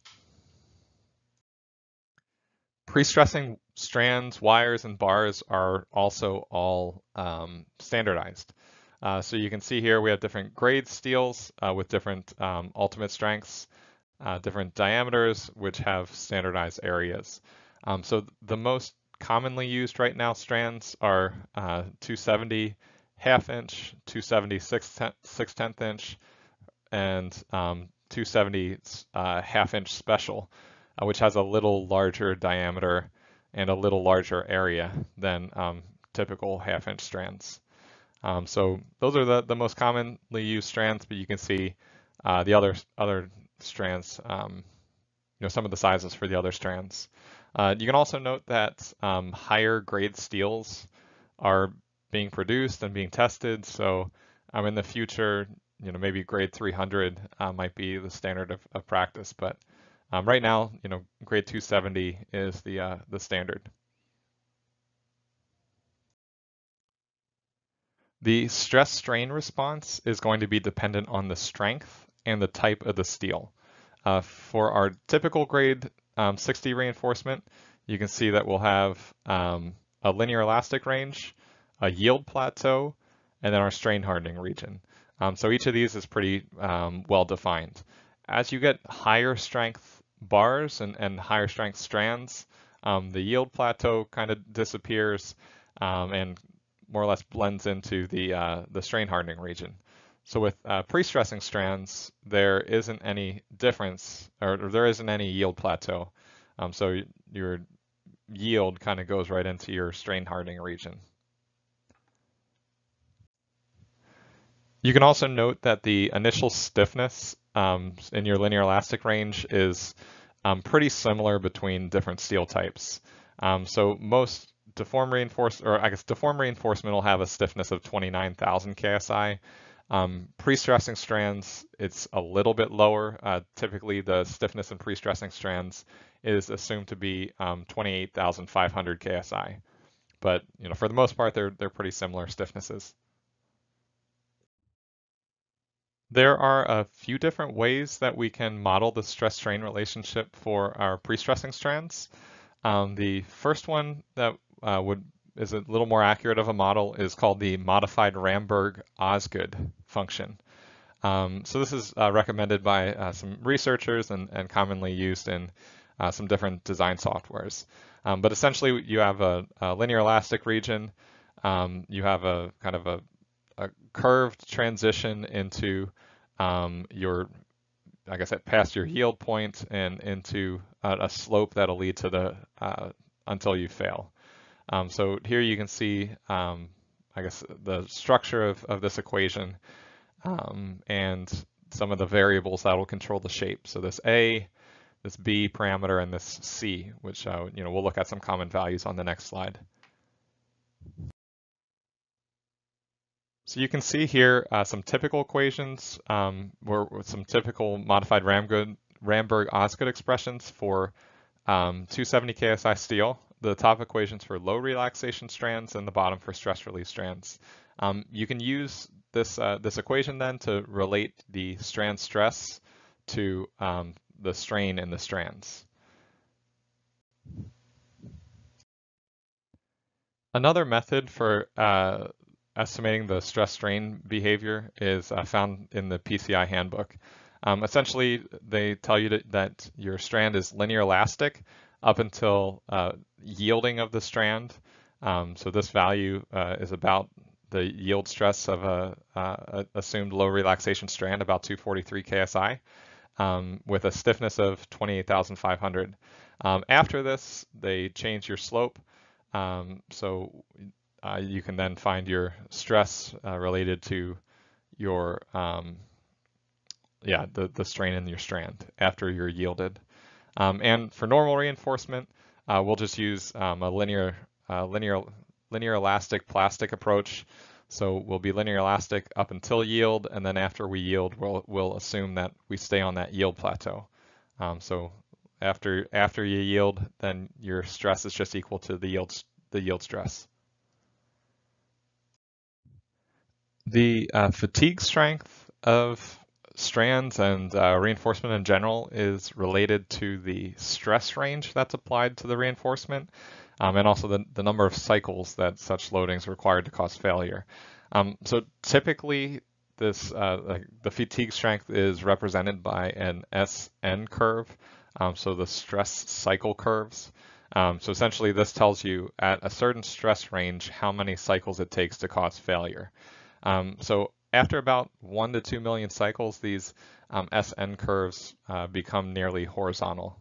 Pre-stressing strands, wires, and bars are also all standardized. So you can see here we have different grade steels with different ultimate strengths, different diameters, which have standardized areas. So the most commonly used right now strands are 270 1/2 inch, 270 6/10 inch, and 270 1/2 inch special, which has a little larger diameter and a little larger area than typical 1/2 inch strands. So those are the most commonly used strands, but you can see the other strands, some of the sizes for the other strands. You can also note that higher grade steels are being produced and being tested. So in the future, maybe grade 300 might be the standard of practice, but right now, grade 270 is the standard. The stress strain response is going to be dependent on the strength and the type of the steel. For our typical grade 60 reinforcement, you can see that we'll have a linear elastic range, a yield plateau, and then our strain hardening region. So each of these is pretty well defined. As you get higher strength bars and higher strength strands, the yield plateau kind of disappears and more or less blends into the strain hardening region. So with pre-stressing strands, there isn't any difference, or there isn't any yield plateau. So your yield kind of goes right into your strain hardening region. You can also note that the initial stiffness in your linear elastic range is pretty similar between different steel types. So most deform reinforcement will have a stiffness of 29,000 KSI. Pre-stressing strands, it's a little bit lower. Typically, the stiffness in pre-stressing strands is assumed to be 28,500 KSI. But for the most part, they're pretty similar stiffnesses. There are a few different ways that we can model the stress-strain relationship for our pre-stressing strands. The first one that is a little more accurate of a model is called the modified Ramberg-Osgood function. So this is recommended by some researchers and commonly used in some different design softwares. But essentially, you have a linear elastic region. You have a kind of a curved transition into past your yield point and into a slope that'll lead to the until you fail. So here you can see, the structure of this equation and some of the variables that will control the shape. So this A, this B parameter, and this C, which we'll look at some common values on the next slide. So you can see here some typical equations with some typical modified Ramberg-Osgood expressions for 270 KSI steel. The top equations for low relaxation strands and the bottom for stress relief strands. You can use this equation then to relate the strand stress to the strain in the strands. Another method for estimating the stress strain behavior is found in the PCI handbook. Essentially, they tell you that your strand is linear elastic up until yielding of the strand. So this value is about the yield stress of a assumed low relaxation strand, about 243 KSI, with a stiffness of 28,500. After this, they change your slope. So you can then find your stress related to your the strain in your strand after you're yielded. And for normal reinforcement, we'll just use a linear elastic plastic approach. So we'll be linear elastic up until yield, and then after we yield, we'll assume that we stay on that yield plateau. So after you yield, then your stress is just equal to the yield stress. The fatigue strength of strands and reinforcement in general is related to the stress range that's applied to the reinforcement, and also the number of cycles that such loading is required to cause failure. So typically, the fatigue strength is represented by an SN curve, so the stress cycle curves. So essentially, this tells you at a certain stress range how many cycles it takes to cause failure. So after about 1 to 2 million cycles, these SN curves become nearly horizontal.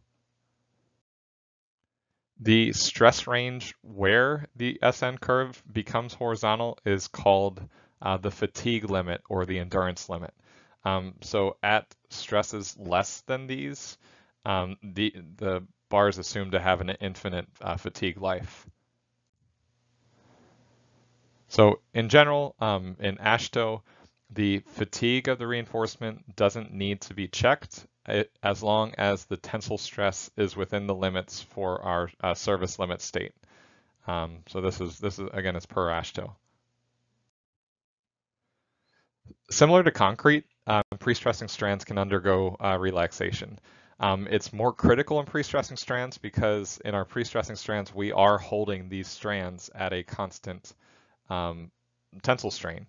The stress range where the SN curve becomes horizontal is called the fatigue limit or the endurance limit. So at stresses less than these, the bar is assumed to have an infinite fatigue life. So in general, in AASHTO, the fatigue of the reinforcement doesn't need to be checked as long as the tensile stress is within the limits for our service limit state. So this is again, it's per AASHTO. Similar to concrete, pre-stressing strands can undergo relaxation. It's more critical in pre-stressing strands because in our pre-stressing strands, we are holding these strands at a constant tensile strain.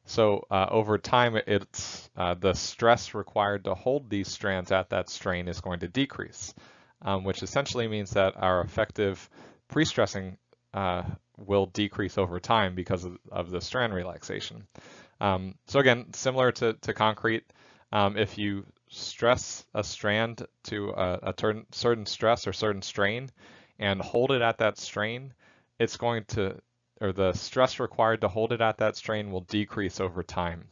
So over time, it's the stress required to hold these strands at that strain is going to decrease, which essentially means that our effective pre-stressing will decrease over time because of the strand relaxation. So again, similar to concrete, if you stress a strand to a certain stress or certain strain and hold it at that strain, it's going to, or the stress required to hold it at that strain will decrease over time.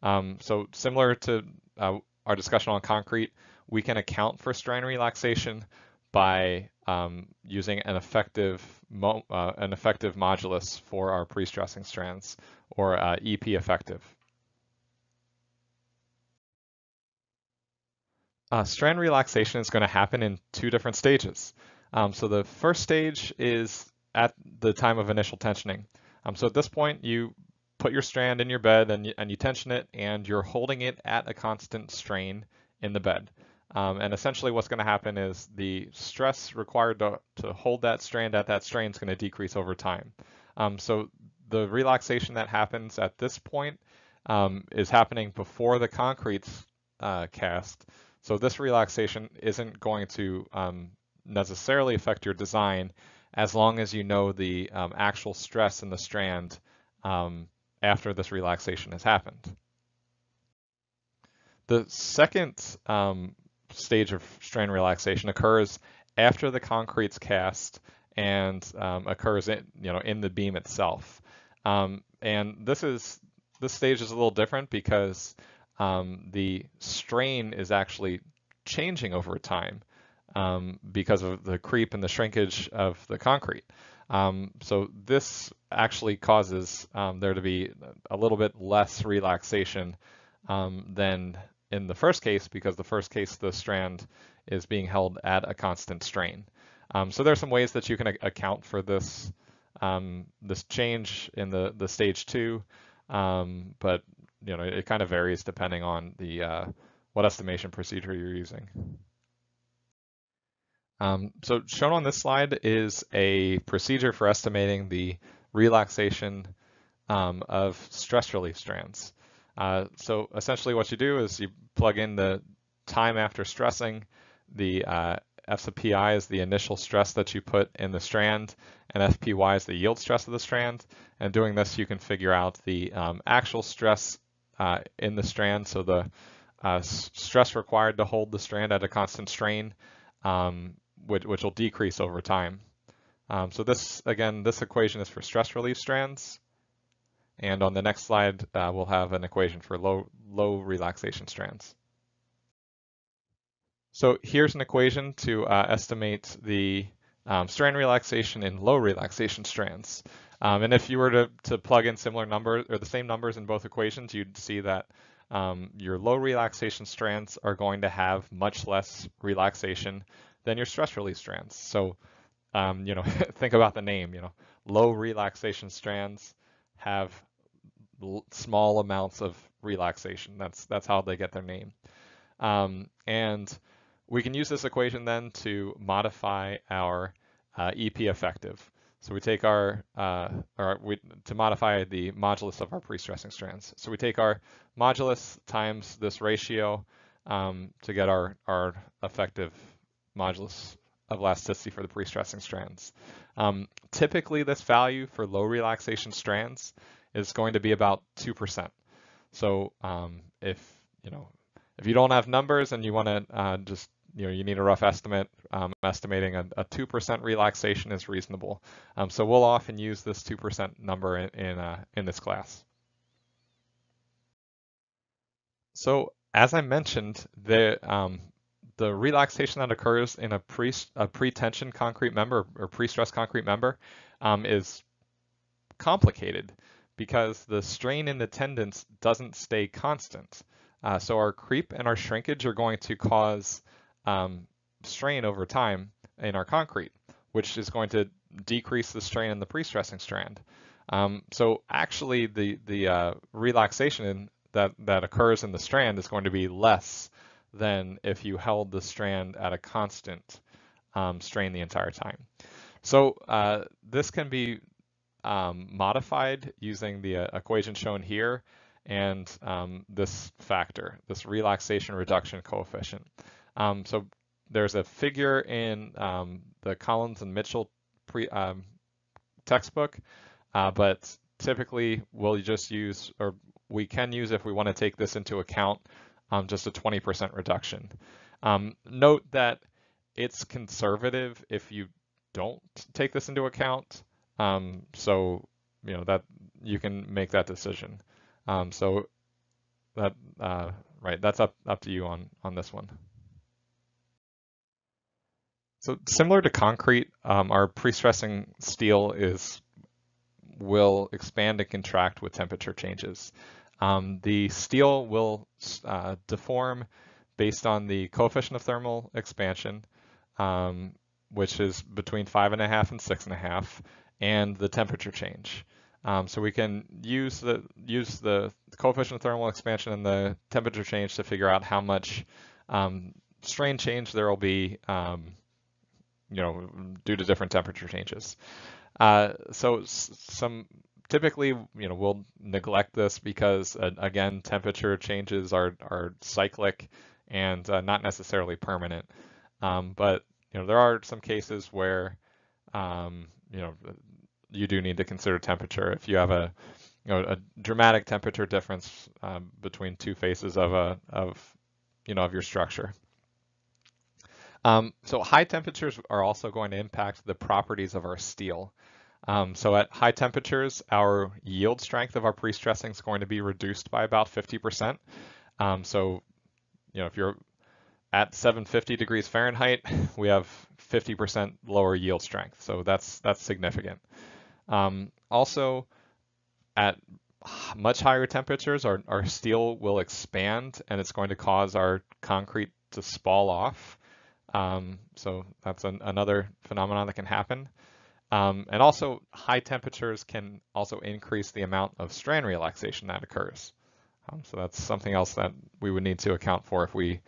So similar to our discussion on concrete, we can account for strand relaxation by using an effective modulus for our pre-stressing strands, or EP effective. Strand relaxation is going to happen in two different stages. So the first stage is at the time of initial tensioning. So at this point, you put your strand in your bed and you tension it, and you're holding it at a constant strain in the bed. And essentially what's going to happen is the stress required to hold that strand at that strain is going to decrease over time. So the relaxation that happens at this point is happening before the concrete's cast. So this relaxation isn't going to necessarily affect your design as long as you know the actual stress in the strand after this relaxation has happened. The second stage of strand relaxation occurs after the concrete's cast and occurs in the beam itself. And this stage is a little different because the strain is actually changing over time because of the creep and the shrinkage of the concrete. So this actually causes there to be a little bit less relaxation than in the first case, because the first case the strand is being held at a constant strain. So there are some ways that you can account for this this change in the stage 2, but it kind of varies depending on the what estimation procedure you're using. So shown on this slide is a procedure for estimating the relaxation of stress relief strands. So essentially what you do is you plug in the time after stressing, the F sub pi is the initial stress that you put in the strand, and FPY is the yield stress of the strand. And doing this, you can figure out the actual stress in the strand, so the stress required to hold the strand at a constant strain, which will decrease over time. So this equation is for stress relief strands. And on the next slide, we'll have an equation for low relaxation strands. So here's an equation to estimate the strand relaxation in low relaxation strands. And if you were to plug in similar numbers or the same numbers in both equations, you'd see that your low relaxation strands are going to have much less relaxation than your stress relief strands. So, think about the name, low relaxation strands have small amounts of relaxation. That's how they get their name. And we can use this equation then to modify our EP effective. So we take to modify the modulus of our pre-stressing strands. So we take our modulus times this ratio to get our effective modulus of elasticity for the pre-stressing strands. Typically, this value for low relaxation strands is going to be about 2%. So if you don't have numbers and you want to just you need a rough estimate, estimating a 2% relaxation is reasonable. So we'll often use this 2% number in this class. So as I mentioned, the relaxation that occurs in a pre-tension concrete member or pre-stressed concrete member is complicated because the strain in the tendons doesn't stay constant. So our creep and our shrinkage are going to cause strain over time in our concrete, which is going to decrease the strain in the pre-stressing strand. So actually the relaxation that occurs in the strand is going to be less than if you held the strand at a constant strain the entire time. So this can be modified using the equation shown here and this factor, this relaxation reduction coefficient. So there's a figure in the Collins and Mitchell textbook, but typically we'll just use, or we can use if we want to take this into account, just a 20% reduction. Note that it's conservative if you don't take this into account, so that you can make that decision. So that right, that's up to you on this one. So similar to concrete, our pre-stressing steel will expand and contract with temperature changes. The steel will deform based on the coefficient of thermal expansion, which is between 5.5 and 6.5, and the temperature change. So we can use the coefficient of thermal expansion and the temperature change to figure out how much strain change there will be, due to different temperature changes. So typically, we'll neglect this because again, temperature changes are cyclic and not necessarily permanent. But there are some cases where you do need to consider temperature if you have a dramatic temperature difference between two faces of your structure. So high temperatures are also going to impact the properties of our steel. So at high temperatures, our yield strength of our pre-stressing is going to be reduced by about 50%. So if you're at 750 degrees Fahrenheit, we have 50% lower yield strength. So that's significant. Also, at much higher temperatures, our steel will expand and it's going to cause our concrete to spall off. So that's another phenomenon that can happen. And also, high temperatures can also increase the amount of strand relaxation that occurs. So that's something else that we would need to account for if we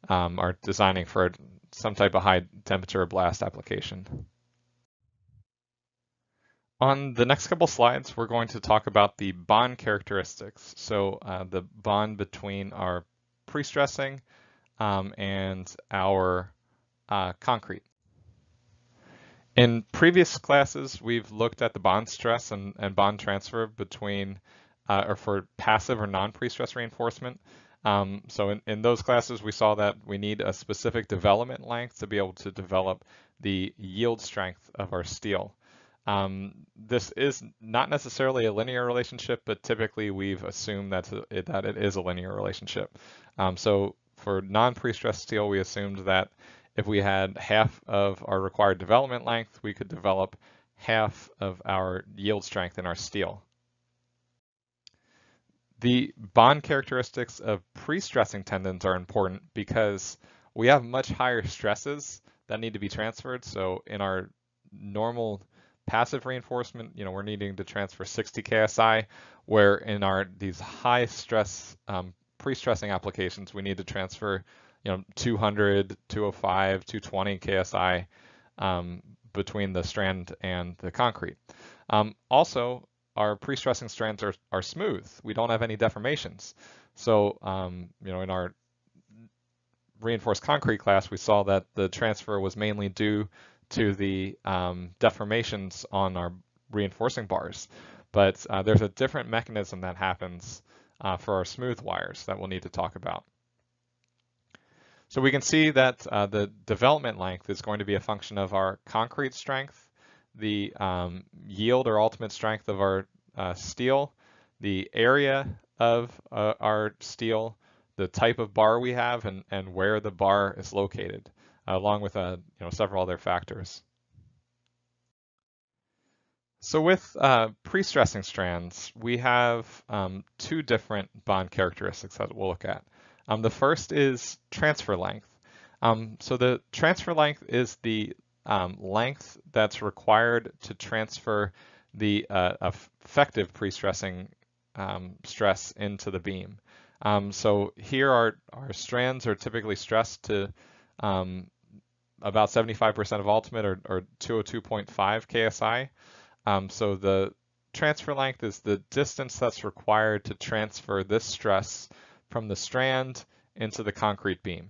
are designing for some type of high temperature blast application. On the next couple slides, we're going to talk about the bond characteristics. So the bond between our pre-stressing and our concrete. In previous classes, we've looked at the bond stress and bond transfer between or for passive or non-pre-stress reinforcement. So in those classes, we saw that we need a specific development length to be able to develop the yield strength of our steel. This is not necessarily a linear relationship, but typically we've assumed that it is a linear relationship. So for non-pre-stressed steel, we assumed that if we had half of our required development length, we could develop half of our yield strength in our steel. The bond characteristics of pre-stressing tendons are important because we have much higher stresses that need to be transferred. So in our normal passive reinforcement, we're needing to transfer 60 KSI, where in these high stress pre-stressing applications, we need to transfer 200, 205, 220 KSI between the strand and the concrete. Also, our pre-stressing strands are smooth. We don't have any deformations. So, in our reinforced concrete class, we saw that the transfer was mainly due to the deformations on our reinforcing bars. But there's a different mechanism that happens for our smooth wires that we'll need to talk about. So we can see that the development length is going to be a function of our concrete strength, the yield or ultimate strength of our steel, the area of our steel, the type of bar we have, and where the bar is located, along with several other factors. So with pre-stressing strands, we have two different bond characteristics that we'll look at. The first is transfer length. So the transfer length is the length that's required to transfer the effective pre-stressing stress into the beam. So here our strands are typically stressed to about 75% of ultimate or 202.5 KSI. So the transfer length is the distance that's required to transfer this stress from the strand into the concrete beam.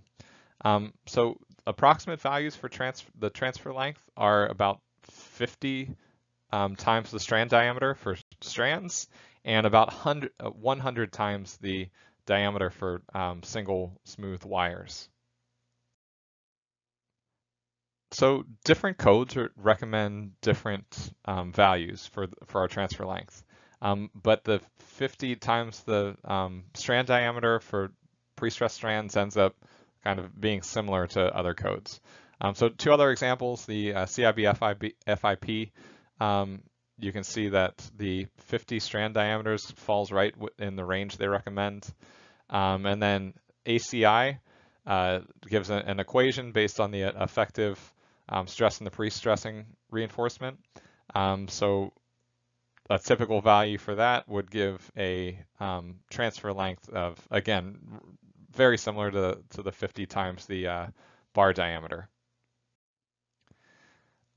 So approximate values for the transfer length are about 50 times the strand diameter for strands and about 100 times the diameter for single smooth wires. So different codes recommend different values for our transfer length. But the 50 times the strand diameter for pre-stressed strands ends up kind of being similar to other codes. So two other examples, the CIB FIP, you can see that the 50 strand diameters falls right in the range they recommend. And then ACI gives an equation based on the effective stress in the pre-stressing reinforcement. So a typical value for that would give a transfer length of, again, very similar to the 50 times the bar diameter.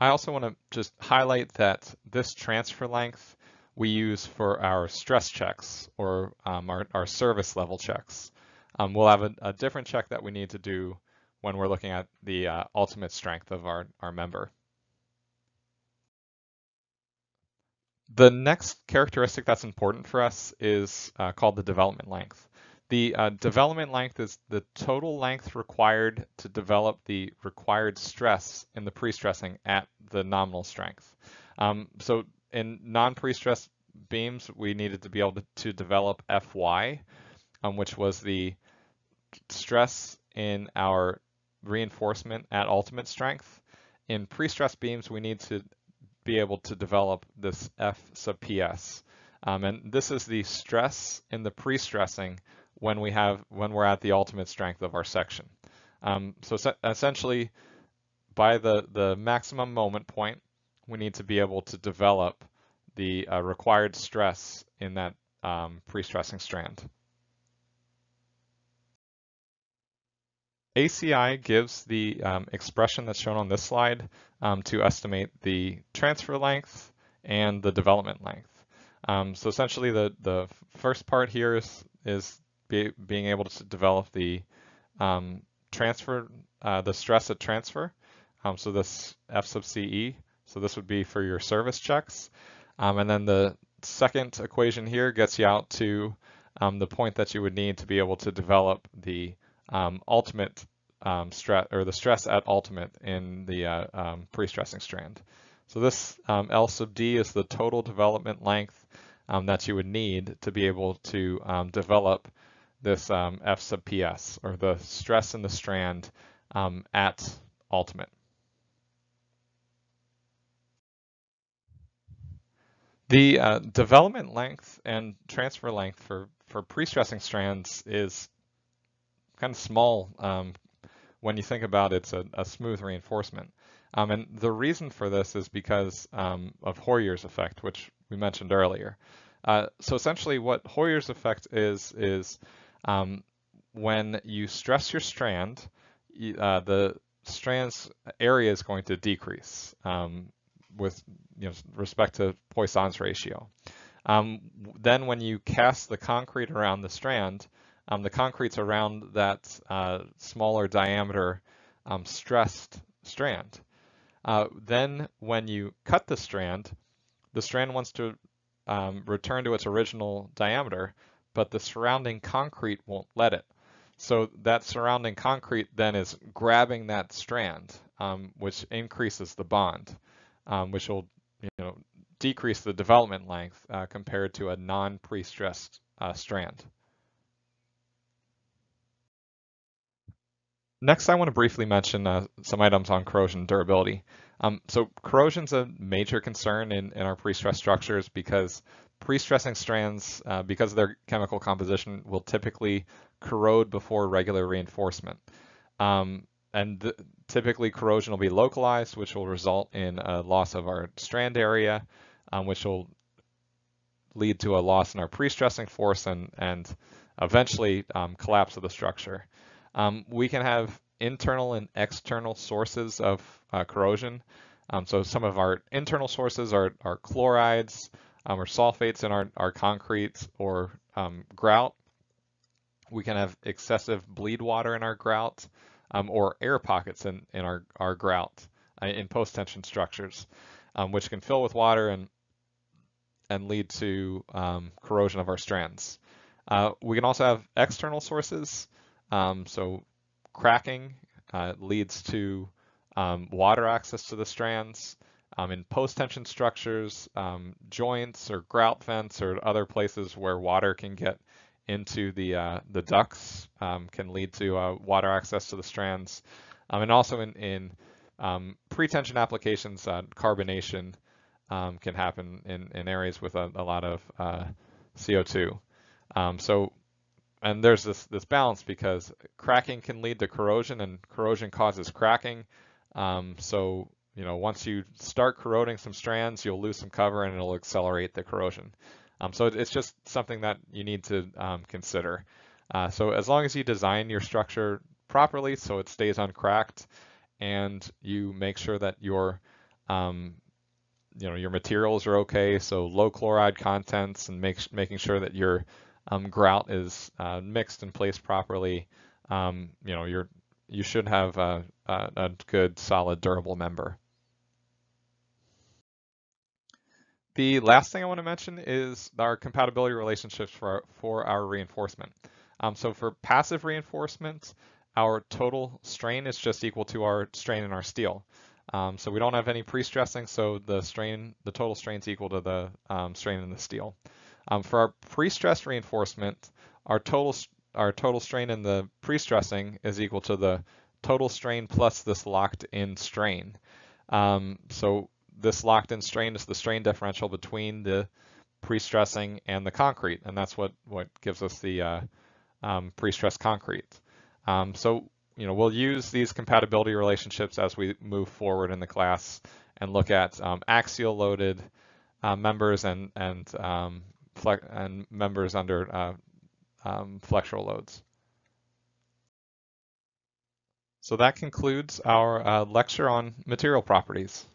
I also want to just highlight that this transfer length we use for our stress checks or our service level checks. We'll have a different check that we need to do when we're looking at the ultimate strength of our member. The next characteristic that's important for us is called the development length. The development length is the total length required to develop the required stress in the pre-stressing at the nominal strength. So in non-pre-stressed beams, we needed to be able to develop Fy, which was the stress in our reinforcement at ultimate strength. In pre-stressed beams, we need to be able to develop this F sub PS. And this is the stress in the pre-stressing when we're at the ultimate strength of our section. So essentially, by the maximum moment point, we need to be able to develop the required stress in that pre-stressing strand. ACI gives the expression that's shown on this slide to estimate the transfer length and the development length. So essentially, the first part here is being able to develop the transfer, the stress at transfer. So this F sub CE. So this would be for your service checks. And then the second equation here gets you out to the point that you would need to be able to develop the ultimate stress, or the stress at ultimate in the pre-stressing strand. So this L sub D is the total development length that you would need to be able to develop this F sub PS, or the stress in the strand at ultimate. The development length and transfer length for pre-stressing strands is kind of small when you think about it's a smooth reinforcement. And the reason for this is because of Hoyer's effect, which we mentioned earlier. So essentially what Hoyer's effect is when you stress your strand, the strand's area is going to decrease with respect to Poisson's ratio. Then when you cast the concrete around the strand, the concrete's around that smaller diameter stressed strand. Then when you cut the strand wants to return to its original diameter, but the surrounding concrete won't let it. So that surrounding concrete then is grabbing that strand, which increases the bond, which will, decrease the development length compared to a non-pre-stressed strand. Next, I want to briefly mention some items on corrosion durability. So corrosion's a major concern in our pre-stressed structures because pre-stressing strands, because of their chemical composition, will typically corrode before regular reinforcement. Typically corrosion will be localized, which will result in a loss of our strand area, which will lead to a loss in our pre-stressing force and eventually collapse of the structure. We can have internal and external sources of corrosion. So some of our internal sources are chlorides or sulfates in our concrete or grout. We can have excessive bleed water in our grout or air pockets in our grout in post-tension structures, which can fill with water and lead to corrosion of our strands. We can also have external sources. So cracking leads to water access to the strands. In post-tension structures, joints or grout vents or other places where water can get into the ducts can lead to water access to the strands. And also in pre-tension applications, carbonation can happen in areas with a lot of CO2. And there's this balance because cracking can lead to corrosion and corrosion causes cracking. Once you start corroding some strands, you'll lose some cover and it'll accelerate the corrosion. So it's just something that you need to consider. So as long as you design your structure properly so it stays uncracked and you make sure that your materials are okay, so low chloride contents and making sure that your grout is mixed and placed properly, you should have a good, solid, durable member. The last thing I want to mention is our compatibility relationships for our reinforcement. So for passive reinforcement, our total strain is just equal to our strain in our steel. So we don't have any pre-stressing, so the total strain is equal to the strain in the steel. For our pre-stressed reinforcement, our total strain in the pre-stressing is equal to the total strain plus this locked-in strain. So this locked-in strain is the strain differential between the pre-stressing and the concrete, and that's what gives us the pre-stressed concrete. We'll use these compatibility relationships as we move forward in the class and look at axial loaded members and members under flexural loads. So that concludes our lecture on material properties.